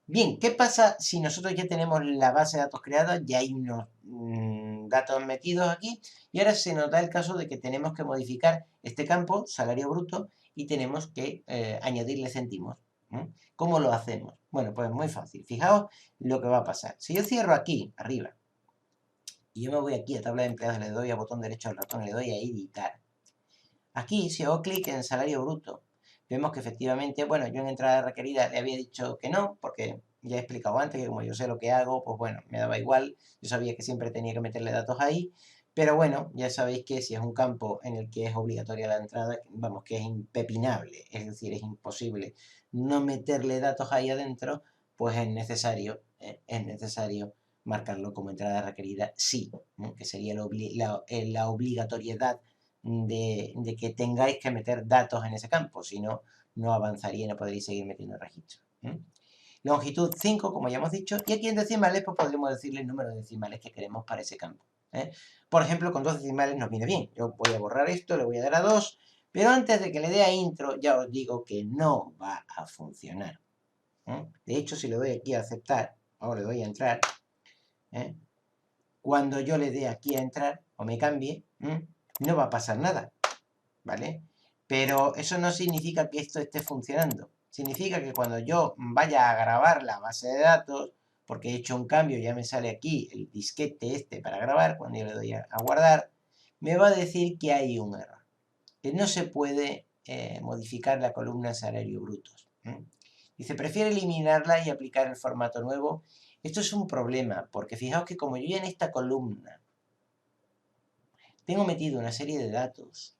Bien, ¿qué pasa si nosotros ya tenemos la base de datos creada? Ya hay unos datos metidos aquí, y ahora se nos da el caso de que tenemos que modificar este campo, salario bruto, y tenemos que añadirle céntimos. ¿Cómo lo hacemos? Bueno, pues muy fácil. Fijaos lo que va a pasar. Si yo cierro aquí, arriba, y yo me voy aquí a tabla de empleados, le doy a botón derecho del ratón, le doy a editar. Aquí, si hago clic en salario bruto, vemos que efectivamente, bueno, yo en entrada requerida le había dicho que no, porque ya he explicado antes que como yo sé lo que hago, pues bueno, me daba igual. Yo sabía que siempre tenía que meterle datos ahí, pero bueno, ya sabéis que si es un campo en el que es obligatoria la entrada, vamos, que es impepinable, es decir, es imposible no meterle datos ahí adentro, pues es necesario marcarlo como entrada requerida, sí, que sería la obligatoriedad de que tengáis que meter datos en ese campo, si no, no avanzaría y no podréis seguir metiendo registros. Longitud 5, como ya hemos dicho, y aquí en decimales, pues podríamos decirle el número de decimales que queremos para ese campo. ¿eh? Por ejemplo, con 2 decimales nos viene bien. Yo voy a borrar esto, le voy a dar a 2, pero antes de que le dé a intro, ya os digo que no va a funcionar. De hecho, si le doy aquí a aceptar, o le doy a entrar, ¿eh? Cuando yo le dé aquí a entrar, o me cambie, no va a pasar nada, ¿vale? Pero eso no significa que esto esté funcionando. Significa que cuando yo vaya a grabar la base de datos, porque he hecho un cambio, ya me sale aquí el disquete este para grabar, cuando yo le doy a guardar, me va a decir que hay un error, que no se puede modificar la columna salario brutos. Dice, prefiere eliminarla y aplicar el formato nuevo. Esto es un problema, porque fijaos que como yo ya en esta columna tengo metido una serie de datos,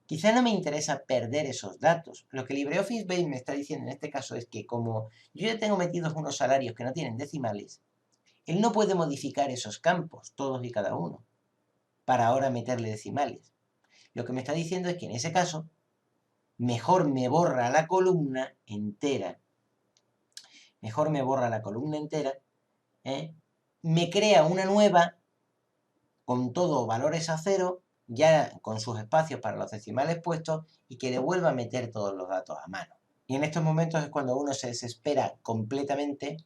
quizá no me interesa perder esos datos. Lo que LibreOffice Base me está diciendo en este caso es que como yo ya tengo metidos unos salarios que no tienen decimales, él no puede modificar esos campos, todos y cada uno, para ahora meterle decimales. Lo que me está diciendo es que en ese caso, mejor me borra la columna entera. Mejor me borra la columna entera, me crea una nueva con todo valores a cero, ya con sus espacios para los decimales puestos, y que le vuelva a meter todos los datos a mano. Y en estos momentos es cuando uno se desespera completamente,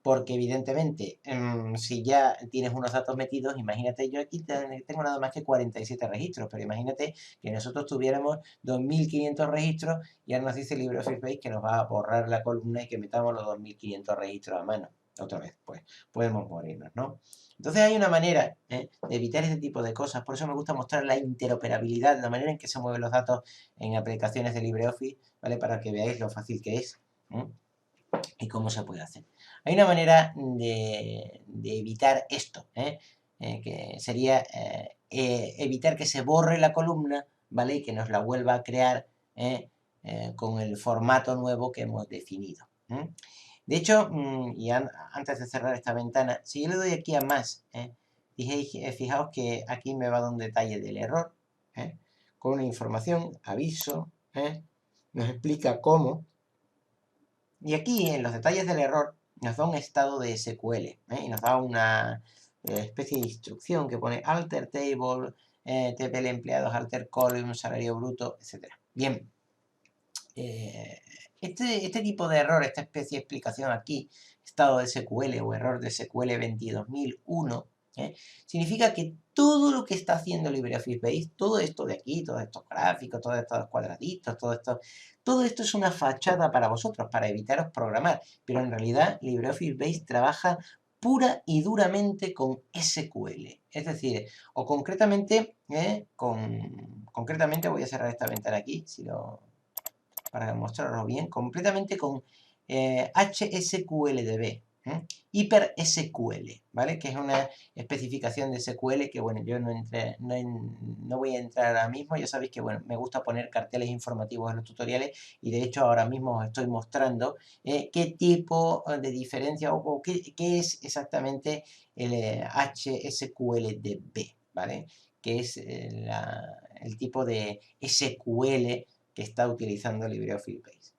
porque evidentemente, si ya tienes unos datos metidos, imagínate, yo aquí tengo nada más que 47 registros, pero imagínate que nosotros tuviéramos 2.500 registros y ahora nos dice LibreOffice Base que nos va a borrar la columna y que metamos los 2.500 registros a mano. Otra vez, pues podemos morirnos, ¿no? Entonces hay una manera de evitar este tipo de cosas, por eso me gusta mostrar la interoperabilidad, la manera en que se mueven los datos en aplicaciones de LibreOffice, ¿vale? Para que veáis lo fácil que es y cómo se puede hacer. Hay una manera de evitar esto, que sería evitar que se borre la columna, ¿vale? Y que nos la vuelva a crear con el formato nuevo que hemos definido. De hecho, y antes de cerrar esta ventana, si yo le doy aquí a más, fijaos que aquí me va a dar un detalle del error, con una información, aviso, nos explica cómo. Y aquí, en los detalles del error, nos da un estado de SQL, y nos da una especie de instrucción que pone alter table, TPL empleados, alter column, salario bruto, etc. Bien, este tipo de error, esta especie de explicación aquí, estado de SQL o error de SQL 22001, significa que todo lo que está haciendo LibreOffice Base, todo esto de aquí, todos estos gráficos, todos estos cuadraditos, todo esto es una fachada para vosotros, para evitaros programar, pero en realidad LibreOffice Base trabaja pura y duramente con SQL, es decir, o concretamente, concretamente voy a cerrar esta ventana aquí, para mostrarlo bien, completamente con HSQLDB, Hyper SQL, ¿vale? Que es una especificación de SQL que, bueno, yo no voy a entrar ahora mismo. Ya sabéis que, bueno, me gusta poner carteles informativos en los tutoriales y, de hecho, ahora mismo os estoy mostrando qué tipo de diferencia o qué es exactamente el HSQLDB, ¿vale? Que es el tipo de SQL que está utilizando LibreOffice Base.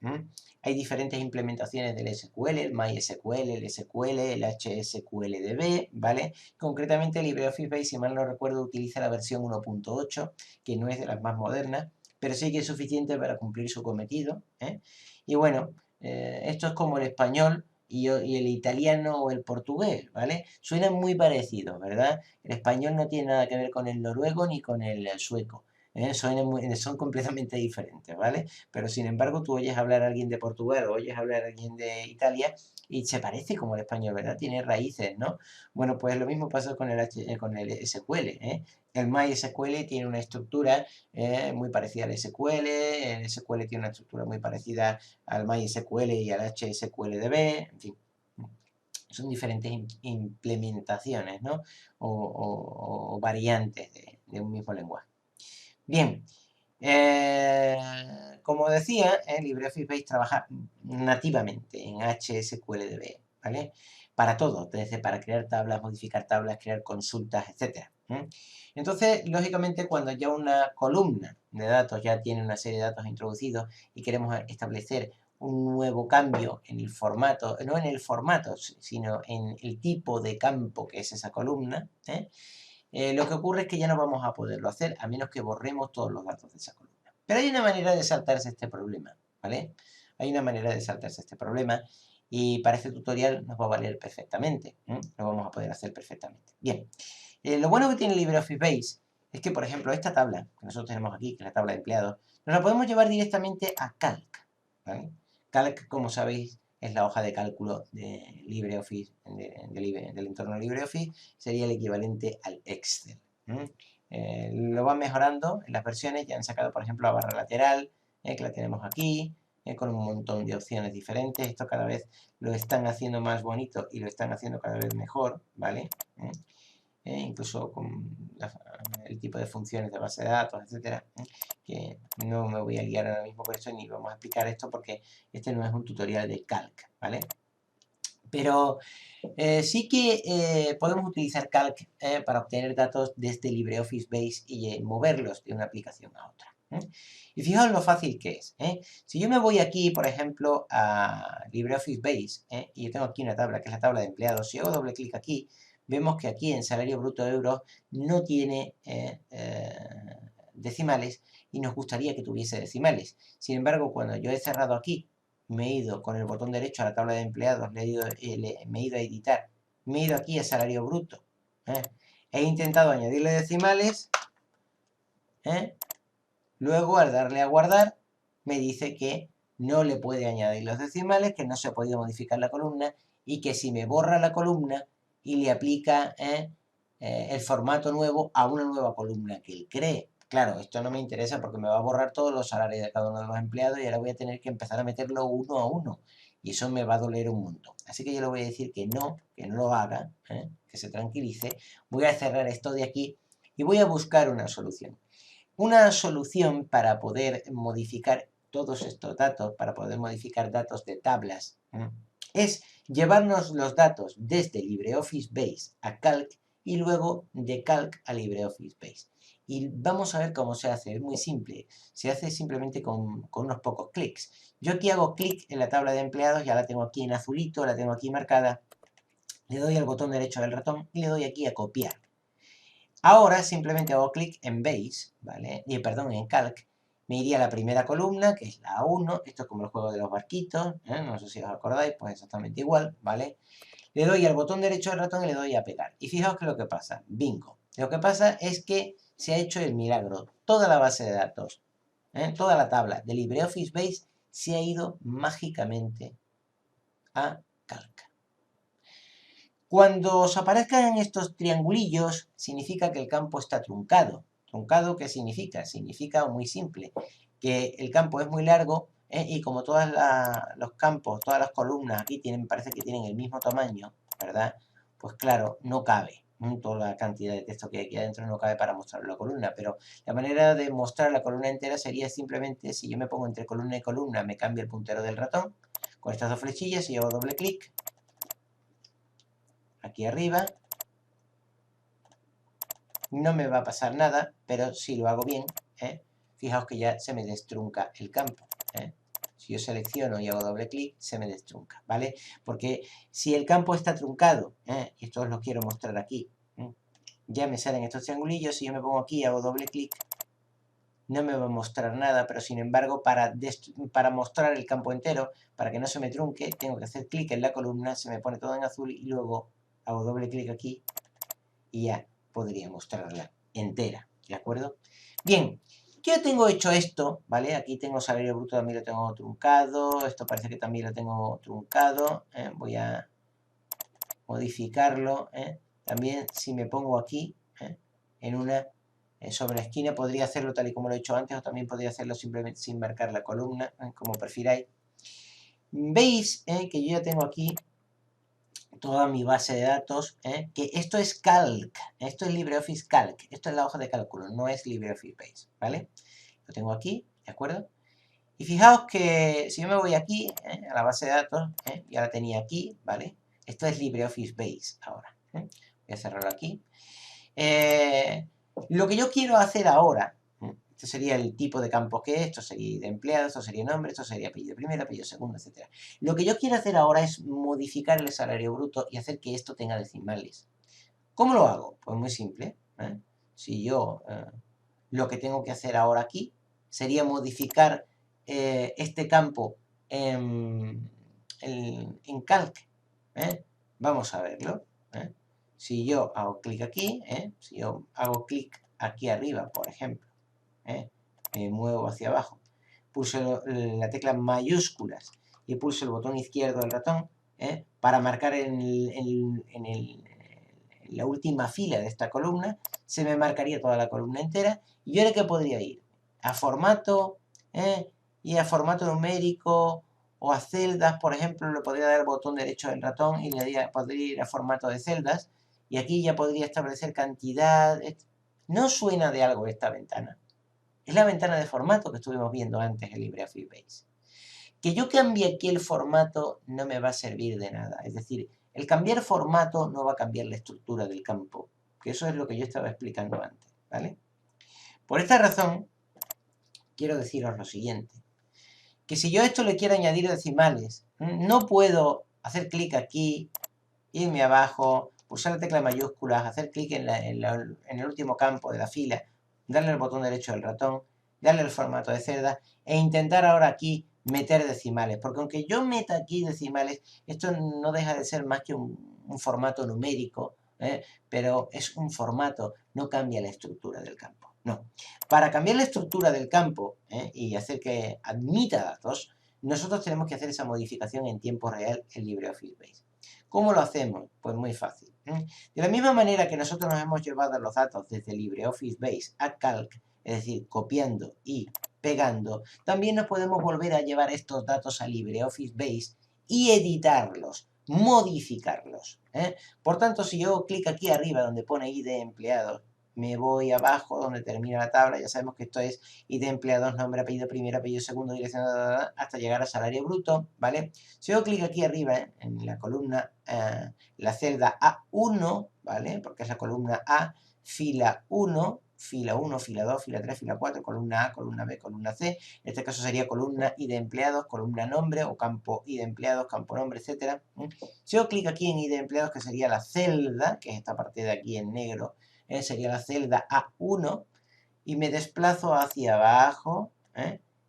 Hay diferentes implementaciones del SQL, el MySQL, el SQL, el HSQLDB, ¿vale? Concretamente LibreOffice Base, si mal no recuerdo, utiliza la versión 1.8, que no es de las más modernas, pero sí que es suficiente para cumplir su cometido. Y bueno, esto es como el español y el italiano o el portugués, ¿vale? Suenan muy parecidos, ¿verdad? El español no tiene nada que ver con el noruego ni con el sueco. Son completamente diferentes, ¿vale? Pero sin embargo, tú oyes hablar a alguien de Portugal o oyes hablar a alguien de Italia y se parece como el español, ¿verdad? Tiene raíces, ¿no? Bueno, pues lo mismo pasa con el SQL, El MySQL tiene una estructura muy parecida al SQL, el SQL tiene una estructura muy parecida al MySQL y al HSQLDB, en fin. Son diferentes implementaciones, ¿no? O variantes de un mismo lenguaje. Bien, como decía, LibreOffice Base trabaja nativamente en HSQLDB, ¿vale? Para todo, desde para crear tablas, modificar tablas, crear consultas, etc. Entonces, lógicamente, cuando ya una columna de datos ya tiene una serie de datos introducidos y queremos establecer un nuevo cambio en el formato, no en el formato, sino en el tipo de campo que es esa columna, lo que ocurre es que ya no vamos a poderlo hacer, a menos que borremos todos los datos de esa columna. Pero hay una manera de saltarse este problema, ¿vale? Hay una manera de saltarse este problema y para este tutorial nos va a valer perfectamente, lo vamos a poder hacer perfectamente. Bien, lo bueno que tiene LibreOffice Base es que, por ejemplo, esta tabla que nosotros tenemos aquí, que es la tabla de empleados, nos la podemos llevar directamente a Calc, ¿vale? Calc, como sabéis, es la hoja de cálculo de LibreOffice, del entorno LibreOffice, sería el equivalente al Excel. Lo van mejorando en las versiones, ya han sacado, por ejemplo, la barra lateral, que la tenemos aquí, con un montón de opciones diferentes. Esto cada vez lo están haciendo más bonito y lo están haciendo cada vez mejor, ¿vale? Incluso con el tipo de funciones de base de datos, etcétera, que no me voy a guiar ahora mismo por eso ni vamos a explicar esto porque este no es un tutorial de Calc, ¿vale? Pero sí que podemos utilizar Calc para obtener datos desde LibreOffice Base y moverlos de una aplicación a otra. Y fijaos lo fácil que es. Si yo me voy aquí, por ejemplo, a LibreOffice Base, y yo tengo aquí una tabla, que es la tabla de empleados, si hago doble clic aquí, vemos que aquí en salario bruto de euros no tiene decimales y nos gustaría que tuviese decimales. Sin embargo, cuando yo he cerrado aquí, me he ido con el botón derecho a la tabla de empleados, me he ido a editar, me he ido aquí a salario bruto, he intentado añadirle decimales, luego al darle a guardar me dice que no le puede añadir los decimales, que no se ha podido modificar la columna y que si me borra la columna y le aplica el formato nuevo a una nueva columna que él cree. Claro, esto no me interesa porque me va a borrar todos los salarios de cada uno de los empleados y ahora voy a tener que empezar a meterlo uno a uno. Y eso me va a doler un montón. Así que yo le voy a decir que no lo haga, que se tranquilice. Voy a cerrar esto de aquí y voy a buscar una solución. Una solución para poder modificar todos estos datos, para poder modificar datos de tablas, es llevarnos los datos desde LibreOffice Base a Calc y luego de Calc a LibreOffice Base. Y vamos a ver cómo se hace, es muy simple, se hace simplemente con unos pocos clics. Yo aquí hago clic en la tabla de empleados, ya la tengo aquí en azulito, la tengo aquí marcada, le doy al botón derecho del ratón y le doy aquí a copiar. Ahora simplemente hago clic en Base, ¿vale? Perdón, en Calc, me iría a la primera columna, que es la 1, esto es como el juego de los barquitos, no sé si os acordáis, pues exactamente igual, ¿vale? Le doy al botón derecho del ratón y le doy a pegar. Y fijaos que lo que pasa, bingo. Lo que pasa es que se ha hecho el milagro. Toda la base de datos, toda la tabla de LibreOffice Base se ha ido mágicamente a Calc. Cuando os aparezcan estos triangulillos, significa que el campo está truncado. ¿Truncado qué significa? Significa muy simple, que el campo es muy largo y como todos los campos, todas las columnas aquí parece que tienen el mismo tamaño, ¿verdad? Pues claro, no cabe. Toda la cantidad de texto que hay aquí adentro no cabe para mostrar la columna, pero la manera de mostrar la columna entera sería simplemente, si yo me pongo entre columna y columna, me cambio el puntero del ratón, con estas dos flechillas y hago doble clic, aquí arriba, no me va a pasar nada, pero si lo hago bien, fijaos que ya se me destrunca el campo. Si yo selecciono y hago doble clic, se me destrunca, ¿vale? Porque si el campo está truncado, y esto os lo quiero mostrar aquí, ya me salen estos triangulillos, si yo me pongo aquí y hago doble clic, no me va a mostrar nada, pero sin embargo, para mostrar el campo entero, para que no se me trunque, tengo que hacer clic en la columna, se me pone todo en azul y luego hago doble clic aquí y ya podría mostrarla entera, ¿de acuerdo? Bien, yo tengo hecho esto, ¿vale? Aquí tengo salario bruto, también lo tengo truncado, esto parece que también lo tengo truncado, voy a modificarlo, también si me pongo aquí, en una, sobre la esquina, podría hacerlo tal y como lo he hecho antes, o también podría hacerlo simplemente sin marcar la columna, como prefiráis. Veis que yo ya tengo aquí toda mi base de datos, que esto es Calc, esto es LibreOffice Calc, esto es la hoja de cálculo, no es LibreOffice Base, ¿vale? Lo tengo aquí, ¿de acuerdo? Y fijaos que si yo me voy aquí, a la base de datos, ya la tenía aquí, ¿vale? Esto es LibreOffice Base ahora, voy a cerrarlo aquí. Lo que yo quiero hacer ahora, Este sería el tipo de campos que es, esto sería de empleado, esto sería nombre, esto sería apellido primero, apellido segundo, etc. Lo que yo quiero hacer ahora es modificar el salario bruto y hacer que esto tenga decimales. ¿Cómo lo hago? Pues muy simple. Si yo lo que tengo que hacer ahora aquí sería modificar este campo en Calc. Vamos a verlo. Si yo hago clic aquí, si yo hago clic aquí arriba, por ejemplo, me muevo hacia abajo, pulso la tecla mayúsculas y pulso el botón izquierdo del ratón para marcar en la última fila de esta columna, se me marcaría toda la columna entera y yo ahora que podría ir a formato y a formato numérico o a celdas, por ejemplo, le podría dar el botón derecho del ratón y podría ir a formato de celdas y aquí ya podría establecer cantidad. ¿No suena de algo esta ventana? Es la ventana de formato que estuvimos viendo antes en LibreOffice Base. Que yo cambie aquí el formato no me va a servir de nada. Es decir, el cambiar formato no va a cambiar la estructura del campo. Que eso es lo que yo estaba explicando antes, ¿vale? Por esta razón, quiero deciros lo siguiente. Que si yo a esto le quiero añadir decimales, no puedo hacer clic aquí, irme abajo, pulsar la tecla mayúsculas, hacer clic en el último campo de la fila, darle al botón derecho del ratón, darle el formato de celda e intentar ahora aquí meter decimales. Porque aunque yo meta aquí decimales, esto no deja de ser más que un formato numérico, pero es un formato, no cambia la estructura del campo. No. Para cambiar la estructura del campo y hacer que admita datos, nosotros tenemos que hacer esa modificación en tiempo real en LibreOffice Base. ¿Cómo lo hacemos? Pues muy fácil. De la misma manera que nosotros nos hemos llevado los datos desde LibreOffice Base a Calc, es decir, copiando y pegando, también nos podemos volver a llevar estos datos a LibreOffice Base y editarlos, modificarlos. Por tanto, si yo hago clic aquí arriba donde pone ID empleados, me voy abajo donde termina la tabla, ya sabemos que esto es ID empleados, nombre, apellido primero, apellido segundo, dirección, hasta llegar a salario bruto, ¿vale? Si yo clic aquí arriba, en la columna, la celda A1, ¿vale? Porque es la columna A, fila 1, fila 1, fila 2, fila 3, fila 4, columna A, columna B, columna C. En este caso sería columna ID empleados, columna nombre o campo ID empleados, campo nombre, etc. Si yo clic aquí en ID empleados, que sería la celda, que es esta parte de aquí en negro, sería la celda A1, y me desplazo hacia abajo,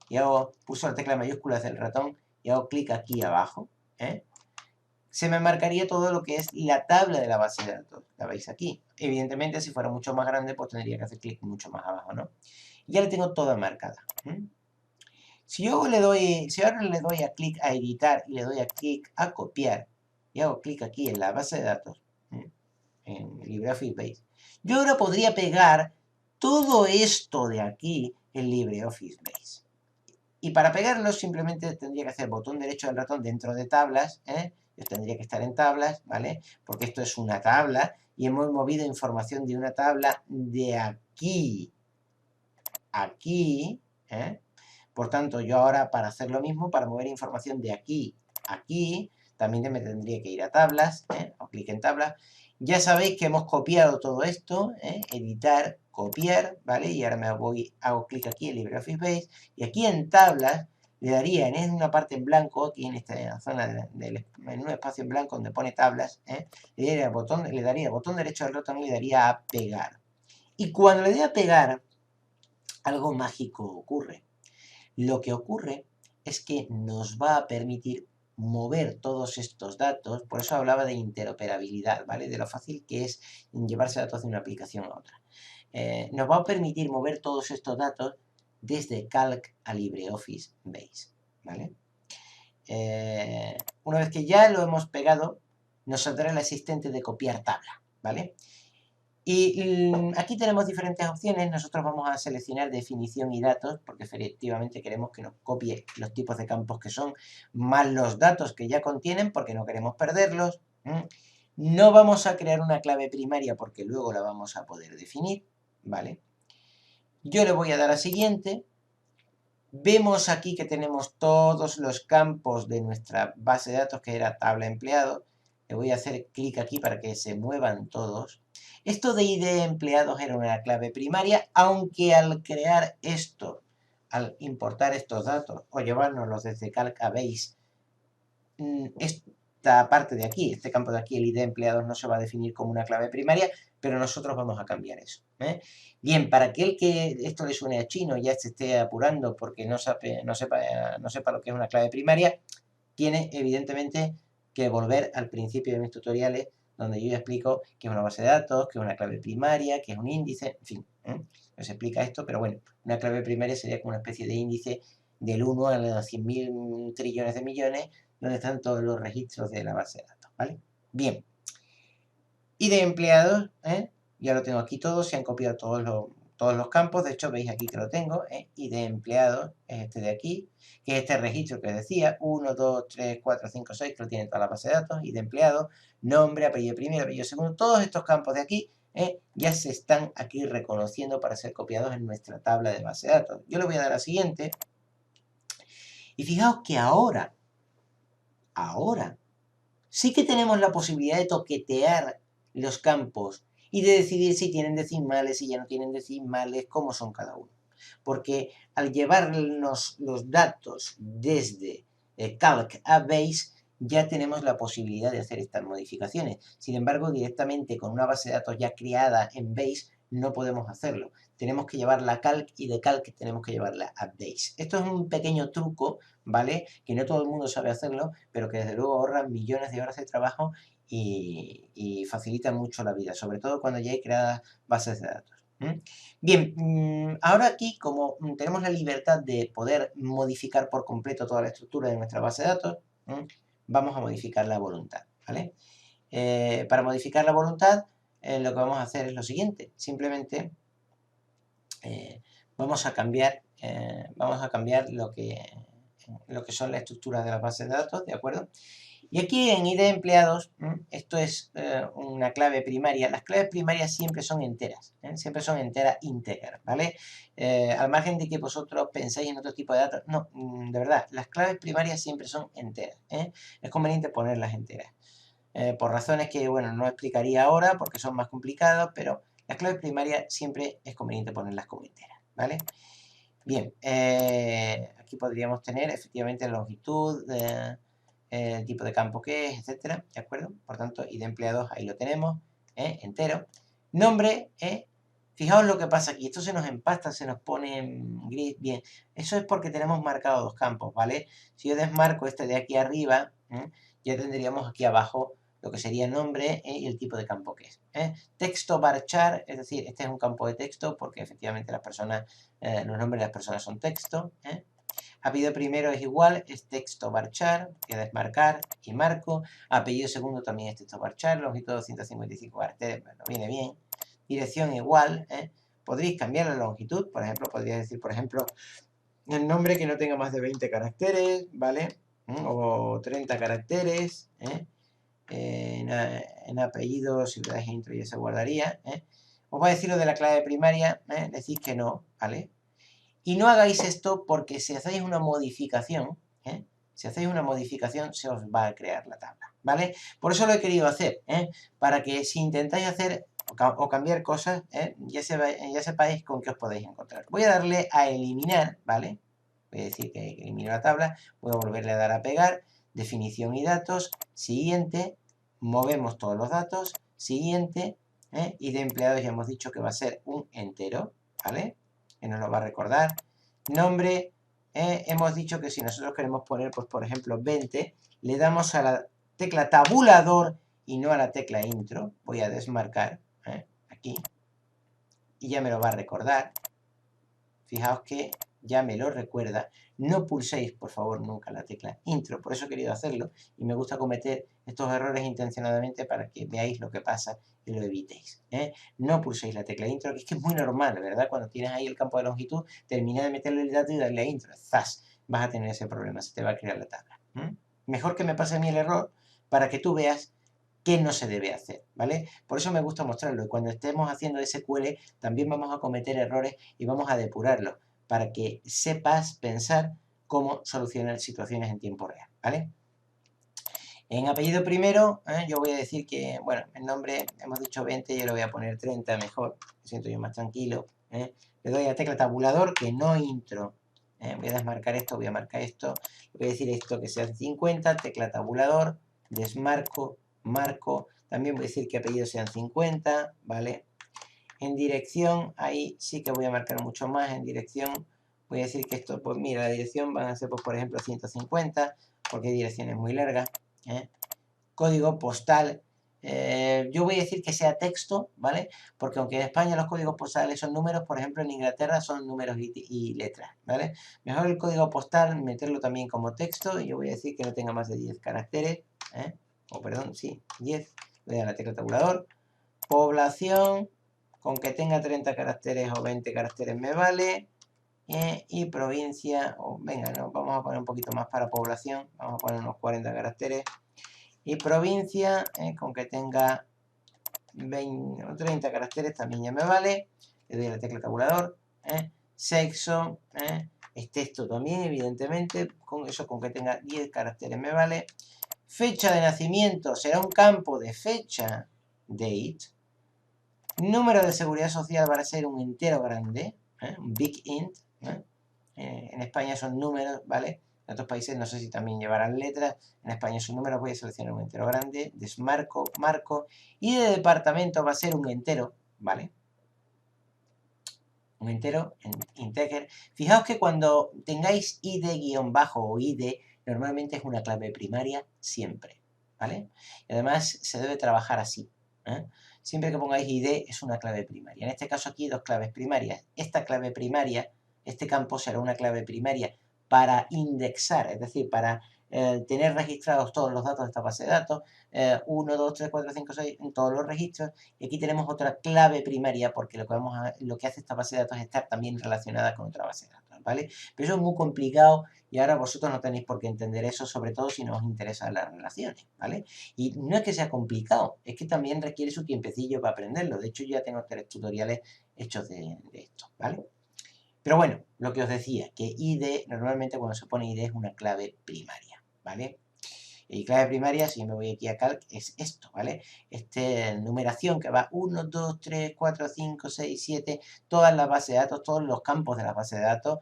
y pulso la tecla mayúscula del ratón y hago clic aquí abajo, se me marcaría todo lo que es la tabla de la base de datos. La veis aquí. Evidentemente, si fuera mucho más grande, pues tendría que hacer clic mucho más abajo, ¿no? Y ya la tengo toda marcada. Si ahora le doy a clic a editar y le doy a clic a copiar, y hago clic aquí en la base de datos, en LibreOffice Base, yo ahora podría pegar todo esto de aquí en LibreOffice Base. Y para pegarlo simplemente tendría que hacer botón derecho del ratón dentro de tablas, yo tendría que estar en tablas, ¿vale? Porque esto es una tabla y hemos movido información de una tabla de aquí a aquí, Por tanto, yo ahora para hacer lo mismo, para mover información de aquí a aquí, también me tendría que ir a tablas, o clic en tablas. Ya sabéis que hemos copiado todo esto, editar, copiar, ¿vale? Y ahora hago clic aquí en LibreOffice Base, y aquí en tablas le daría en una parte en blanco, aquí en esta zona en un espacio en blanco donde pone tablas, le daría botón derecho del ratón y le daría a pegar. Y cuando le dé a pegar, algo mágico ocurre. Lo que ocurre es que nos va a permitir mover todos estos datos, por eso hablaba de interoperabilidad, ¿vale? De lo fácil que es llevarse datos de una aplicación a otra. Nos va a permitir mover todos estos datos desde Calc a LibreOffice Base, ¿vale? Una vez que ya lo hemos pegado, nos saldrá el asistente de copiar tabla, ¿vale? Y aquí tenemos diferentes opciones. Nosotros vamos a seleccionar definición y datos, porque efectivamente queremos que nos copie los tipos de campos que son, más los datos que ya contienen, porque no queremos perderlos. No vamos a crear una clave primaria, porque luego la vamos a poder definir, ¿vale? Yo le voy a dar a siguiente. Vemos aquí que tenemos todos los campos de nuestra base de datos, que era tabla empleado. Le voy a hacer clic aquí para que se muevan todos. Esto de ID empleados era una clave primaria, aunque al crear esto, al importar estos datos o llevárnoslos desde Calc a Base, esta parte de aquí, este campo de aquí, el ID empleados, no se va a definir como una clave primaria, pero nosotros vamos a cambiar eso. Bien, para aquel que esto le suene a chino, ya se esté apurando porque no sepa lo que es una clave primaria, tiene evidentemente que volver al principio de mis tutoriales, donde yo ya explico qué es una base de datos, qué es una clave primaria, qué es un índice, en fin, se explica esto, pero bueno, una clave primaria sería como una especie de índice del 1 a los 100.000 trillones de millones, donde están todos los registros de la base de datos, ¿vale? Bien. Y de empleados, ya lo tengo aquí todo, se han copiado todos los campos, de hecho veis aquí que lo tengo, y de empleados es este de aquí, que es este registro que os decía, 1, 2, 3, 4, 5, 6, que lo tiene toda la base de datos, y de empleados, nombre, apellido primero, apellido segundo, todos estos campos de aquí, ya se están aquí reconociendo para ser copiados en nuestra tabla de base de datos. Yo le voy a dar a siguiente, y fijaos que ahora, sí que tenemos la posibilidad de toquetear los campos y de decidir si tienen decimales, si ya no tienen decimales, cómo son cada uno. Porque al llevarnos los datos desde Calc a Base, ya tenemos la posibilidad de hacer estas modificaciones. Sin embargo, directamente con una base de datos ya creada en Base, no podemos hacerlo. Tenemos que llevarla a Calc y de Calc tenemos que llevarla a Base. Esto es un pequeño truco, ¿vale? Que no todo el mundo sabe hacerlo, pero que desde luego ahorra millones de horas de trabajo y facilita mucho la vida, sobre todo cuando ya hay creadas bases de datos. Bien, ahora aquí, como tenemos la libertad de poder modificar por completo toda la estructura de nuestra base de datos, vamos a modificar la voluntad, ¿vale? Para modificar la voluntad, lo que vamos a hacer es lo siguiente, simplemente vamos a cambiar lo que son las estructuras de las bases de datos, ¿de acuerdo? Y aquí en ID empleados, esto es una clave primaria. Las claves primarias siempre son enteras, siempre son enteras integer, ¿vale? Al margen de que vosotros penséis en otro tipo de datos, no, de verdad, las claves primarias siempre son enteras, es conveniente ponerlas enteras. Por razones que, bueno, no explicaría ahora porque son más complicadas, pero las claves primarias siempre es conveniente ponerlas como enteras, ¿vale? Bien, aquí podríamos tener efectivamente la longitud, el tipo de campo que es, etcétera, ¿de acuerdo? Por tanto, ID empleados, ahí lo tenemos, entero. Nombre, fijaos lo que pasa aquí, esto se nos empasta, se nos pone en gris, bien, eso es porque tenemos marcados dos campos, ¿vale? Si yo desmarco este de aquí arriba, ya tendríamos aquí abajo lo que sería nombre y el tipo de campo que es. Texto varchar, es decir, este es un campo de texto porque efectivamente las personas, los nombres de las personas son texto. Apellido primero es igual, es texto varchar, voy a desmarcar y marco. Apellido segundo también es texto varchar, longitud 255 caracteres, bueno, viene bien. Dirección igual, podréis cambiar la longitud, por ejemplo, podría decir, por ejemplo, el nombre que no tenga más de 20 caracteres, ¿vale? O 30 caracteres, en apellido, si le dais intro ya se guardaría, Os va a decir lo de la clave primaria, decís que no, ¿vale? Y no hagáis esto porque si hacéis una modificación, se os va a crear la tabla, ¿vale? Por eso lo he querido hacer, para que si intentáis hacer o cambiar cosas, ya sepáis con qué os podéis encontrar. Voy a darle a eliminar, ¿vale? Voy a decir que elimino la tabla, voy a volverle a dar a pegar, definición y datos, siguiente, movemos todos los datos, siguiente, y de empleados ya hemos dicho que va a ser un entero, ¿vale? Que nos lo va a recordar. Nombre, hemos dicho que si nosotros queremos poner, pues por ejemplo, 20, le damos a la tecla tabulador y no a la tecla intro. Voy a desmarcar, aquí, y ya me lo va a recordar. Fijaos que ya me lo recuerda. No pulséis, por favor, nunca la tecla intro. Por eso he querido hacerlo y me gusta cometer estos errores intencionadamente para que veáis lo que pasa y lo evitéis. No pulséis la tecla intro, que es muy normal, ¿verdad? Cuando tienes ahí el campo de longitud, termina de meterle el dato y darle a intro. ¡Zas! Vas a tener ese problema, se te va a crear la tabla. Mejor que me pase a mí el error para que tú veas qué no se debe hacer, ¿vale? Por eso me gusta mostrarlo y cuando estemos haciendo SQL también vamos a cometer errores y vamos a depurarlos para que sepas pensar cómo solucionar situaciones en tiempo real, ¿vale? En apellido primero, yo voy a decir que, bueno, el nombre hemos dicho 20, yo le voy a poner 30 mejor, me siento yo más tranquilo. Le doy a la tecla tabulador, que no intro. Voy a desmarcar esto, voy a marcar esto, voy a decir esto que sean 50, tecla tabulador, desmarco, marco, también voy a decir que apellidos sean 50, ¿vale? En dirección, ahí sí que voy a marcar mucho más, en dirección voy a decir que esto, pues mira, la dirección van a ser, pues, por ejemplo, 150, porque hay direcciones muy largas. Código postal, yo voy a decir que sea texto, ¿vale? Porque aunque en España los códigos postales son números, por ejemplo en Inglaterra son números y letras, ¿vale? Mejor el código postal meterlo también como texto, y yo voy a decir que no tenga más de 10 caracteres, o perdón, sí, 10, voy a dar la tecla tabulador. Población, con que tenga 30 caracteres o 20 caracteres me vale. Y provincia, venga, no, vamos a poner un poquito más para población, vamos a poner unos 40 caracteres. Y provincia, con que tenga 20 o 30 caracteres también ya me vale. Le doy a la tecla tabulador. Sexo, es texto también, evidentemente. Con eso, con que tenga 10 caracteres me vale. Fecha de nacimiento, será un campo de fecha, date. Número de seguridad social va a ser un entero grande, un big int. En España son números, ¿vale? En otros países no sé si también llevarán letras. En España son números, voy a seleccionar un entero grande, desmarco, marco, y de departamento va a ser un entero, ¿vale? Un entero, integer. Fijaos que cuando tengáis id-bajo o id, normalmente es una clave primaria siempre, ¿vale? Y además se debe trabajar así, Siempre que pongáis id es una clave primaria. En este caso aquí dos claves primarias. Esta clave primaria, este campo será una clave primaria para indexar, es decir, para tener registrados todos los datos de esta base de datos, 1, 2, 3, 4, 5, 6, en todos los registros. Y aquí tenemos otra clave primaria, porque lo que hace esta base de datos es estar también relacionada con otra base de datos, ¿vale? Pero eso es muy complicado y ahora vosotros no tenéis por qué entender eso, sobre todo si no os interesan las relaciones, ¿vale? Y no es que sea complicado, es que también requiere su tiempecillo para aprenderlo. De hecho, yo ya tengo 3 tutoriales hechos de esto, ¿vale? Pero bueno, lo que os decía, que id, normalmente cuando se pone id es una clave primaria, ¿vale? Y clave primaria, si yo me voy aquí a calc, es esto, ¿vale? Numeración que va 1, 2, 3, 4, 5, 6, 7, todas las bases de datos, todos los campos de la base de datos,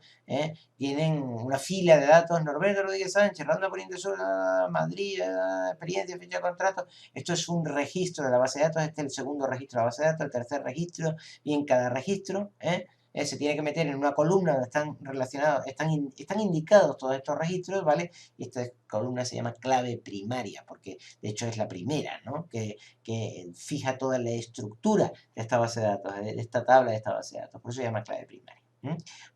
tienen una fila de datos, Norberto Rodríguez Sánchez, Ronda por Indesura, Madrid, experiencia, fecha de contrato. Esto es un registro de la base de datos, este es el segundo registro de la base de datos, el tercer registro, y en cada registro, se tiene que meter en una columna donde están relacionados, están indicados todos estos registros, ¿vale? Y esta columna se llama clave primaria, porque de hecho es la primera, ¿no? Que fija toda la estructura de esta base de datos, de esta tabla de esta base de datos, por eso se llama clave primaria.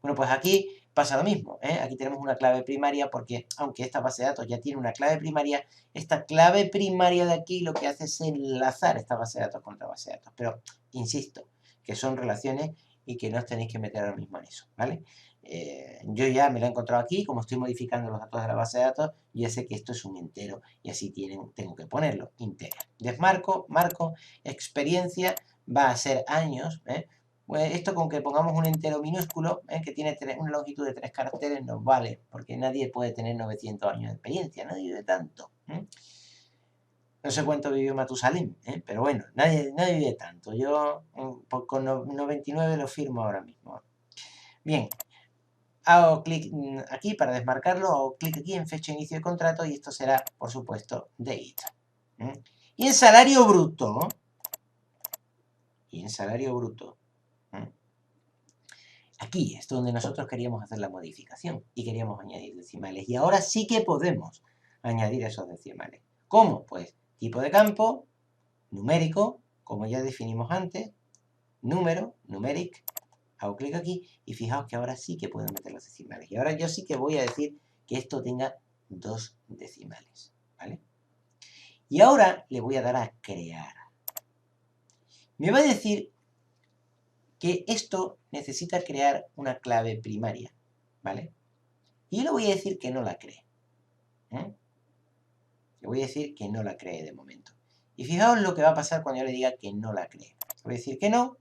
Bueno, pues aquí pasa lo mismo, aquí tenemos una clave primaria porque aunque esta base de datos ya tiene una clave primaria, esta clave primaria de aquí lo que hace es enlazar esta base de datos con otra base de datos, pero insisto, que son relaciones y que no os tenéis que meter ahora mismo en eso, ¿vale? Yo ya me lo he encontrado aquí, como estoy modificando los datos de la base de datos, ya sé que esto es un entero y así tengo que ponerlo, integer. Desmarco, marco, experiencia, va a ser años, Pues esto con que pongamos un entero minúsculo, que tiene una longitud de 3 caracteres, nos vale, porque nadie puede tener 900 años de experiencia, nadie vive tanto. No sé cuánto vivió Matusalén, pero bueno, nadie vive tanto. Yo con 99 lo firmo ahora mismo. Bien, hago clic aquí para desmarcarlo, hago clic aquí en fecha de inicio de contrato y esto será, por supuesto, date. Y en salario bruto, aquí es donde nosotros queríamos hacer la modificación y queríamos añadir decimales. Y ahora sí que podemos añadir esos decimales. ¿Cómo? Pues tipo de campo, numérico, como ya definimos antes, número, numeric, hago clic aquí y fijaos que ahora sí que puedo meter los decimales. Y ahora yo sí que voy a decir que esto tenga 2 decimales, ¿vale? Y ahora le voy a dar a crear. Me va a decir que esto necesita crear una clave primaria, ¿vale? Y yo le voy a decir que no la cree. Le voy a decir que no la cree de momento. Y fijaos lo que va a pasar cuando yo le diga que no la cree. Le voy a decir que no.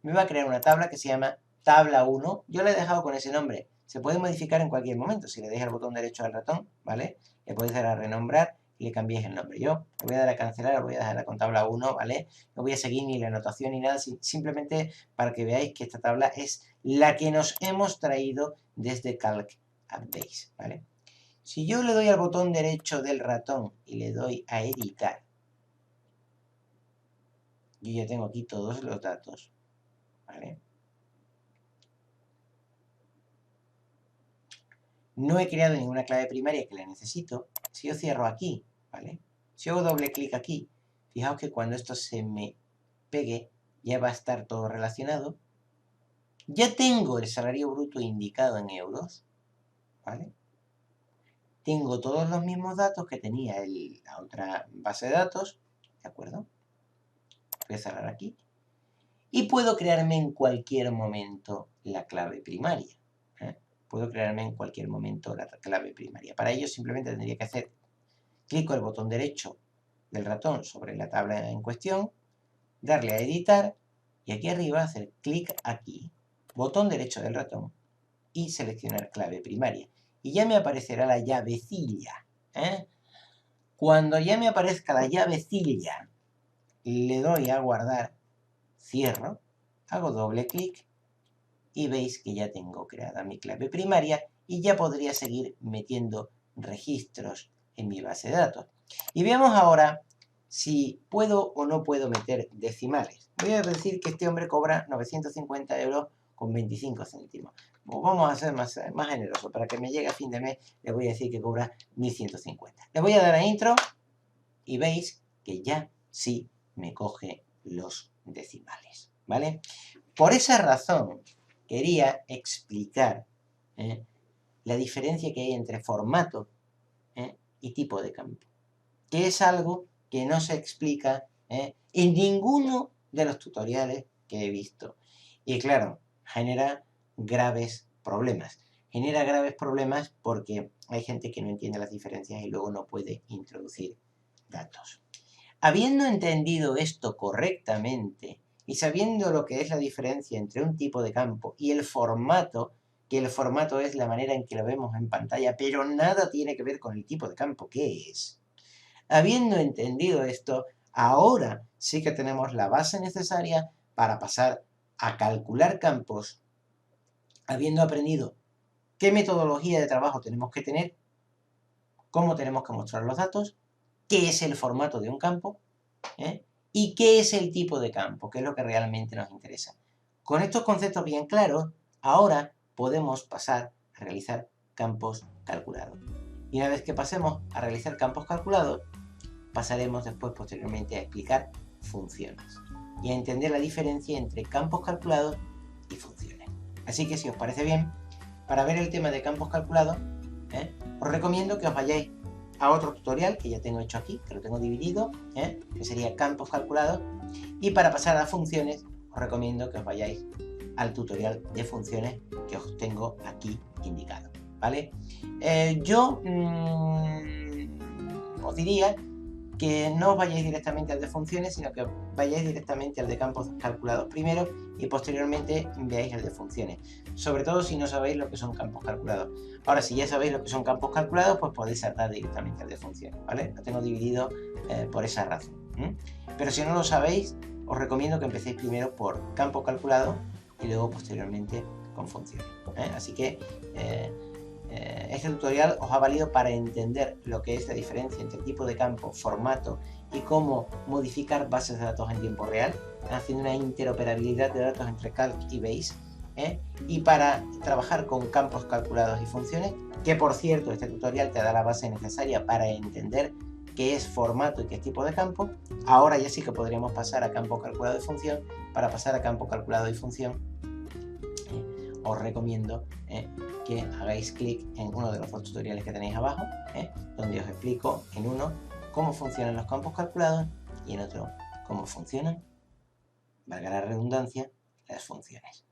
Me va a crear una tabla que se llama tabla 1. Yo la he dejado con ese nombre. Se puede modificar en cualquier momento. Si le deis al botón derecho al ratón, ¿vale? Le podéis dar a renombrar y le cambiéis el nombre. Yo le voy a dar a cancelar, lo voy a dejar con tabla 1, ¿vale? No voy a seguir ni la anotación ni nada, simplemente para que veáis que esta tabla es la que nos hemos traído desde Calc at Base, ¿vale? Si yo le doy al botón derecho del ratón y le doy a editar, yo ya tengo aquí todos los datos, ¿vale? No he creado ninguna clave primaria que la necesito. Si yo cierro aquí, ¿vale? Si hago doble clic aquí, fijaos que cuando esto se me pegue, ya va a estar todo relacionado. Ya tengo el salario bruto indicado en euros, ¿vale? Tengo todos los mismos datos que tenía la otra base de datos, ¿de acuerdo? Voy a cerrar aquí. Y puedo crearme en cualquier momento la clave primaria. Puedo crearme en cualquier momento la clave primaria. Para ello simplemente tendría que hacer clic con el botón derecho del ratón sobre la tabla en cuestión, darle a editar y aquí arriba hacer clic aquí, botón derecho del ratón y seleccionar clave primaria. Y ya me aparecerá la llavecilla. Cuando ya me aparezca la llavecilla, le doy a guardar, cierro, hago doble clic y veis que ya tengo creada mi clave primaria y ya podría seguir metiendo registros en mi base de datos. Y veamos ahora si puedo o no puedo meter decimales. Voy a decir que este hombre cobra 950 euros con 25 céntimos. Pues vamos a ser más generoso. Para que me llegue a fin de mes, le voy a decir que cobra 1150. Le voy a dar a intro y veis que ya sí me coge los decimales, ¿vale? Por esa razón, quería explicar la diferencia que hay entre formato y tipo de campo, que es algo que no se explica en ninguno de los tutoriales que he visto. Y claro, genera graves problemas. Genera graves problemas porque hay gente que no entiende las diferencias y luego no puede introducir datos. Habiendo entendido esto correctamente, y sabiendo lo que es la diferencia entre un tipo de campo y el formato, que el formato es la manera en que lo vemos en pantalla, pero nada tiene que ver con el tipo de campo, ¿qué es? Habiendo entendido esto, ahora sí que tenemos la base necesaria para pasar a calcular campos, habiendo aprendido qué metodología de trabajo tenemos que tener, cómo tenemos que mostrar los datos, qué es el formato de un campo, ¿y qué es el tipo de campo? Que es lo que realmente nos interesa. Con estos conceptos bien claros, ahora podemos pasar a realizar campos calculados. Y una vez que pasemos a realizar campos calculados, pasaremos después, posteriormente, a explicar funciones y a entender la diferencia entre campos calculados y funciones. Así que si os parece bien, para ver el tema de campos calculados, os recomiendo que os vayáis a otro tutorial que ya tengo hecho aquí, que lo tengo dividido, que sería campos calculados, y para pasar a funciones os recomiendo que os vayáis al tutorial de funciones que os tengo aquí indicado, ¿vale? Yo os diría que no os vayáis directamente al de funciones, sino que vayáis directamente al de campos calculados primero y posteriormente veáis el de funciones. Sobre todo si no sabéis lo que son campos calculados. Ahora, si ya sabéis lo que son campos calculados, pues podéis saltar directamente al de funciones, ¿vale? Lo tengo dividido por esa razón. Pero si no lo sabéis, os recomiendo que empecéis primero por campos calculados y luego posteriormente con funciones. Así que este tutorial os ha valido para entender lo que es la diferencia entre tipo de campo, formato y cómo modificar bases de datos en tiempo real, haciendo una interoperabilidad de datos entre Calc y Base, y para trabajar con campos calculados y funciones, que por cierto este tutorial te da la base necesaria para entender qué es formato y qué es tipo de campo. Ahora ya sí que podríamos pasar a campo calculado y función. Para pasar a campo calculado y función, os recomiendo que hagáis clic en uno de los dos tutoriales que tenéis abajo, donde os explico en uno cómo funcionan los campos calculados y en otro cómo funcionan, valga la redundancia, las funciones.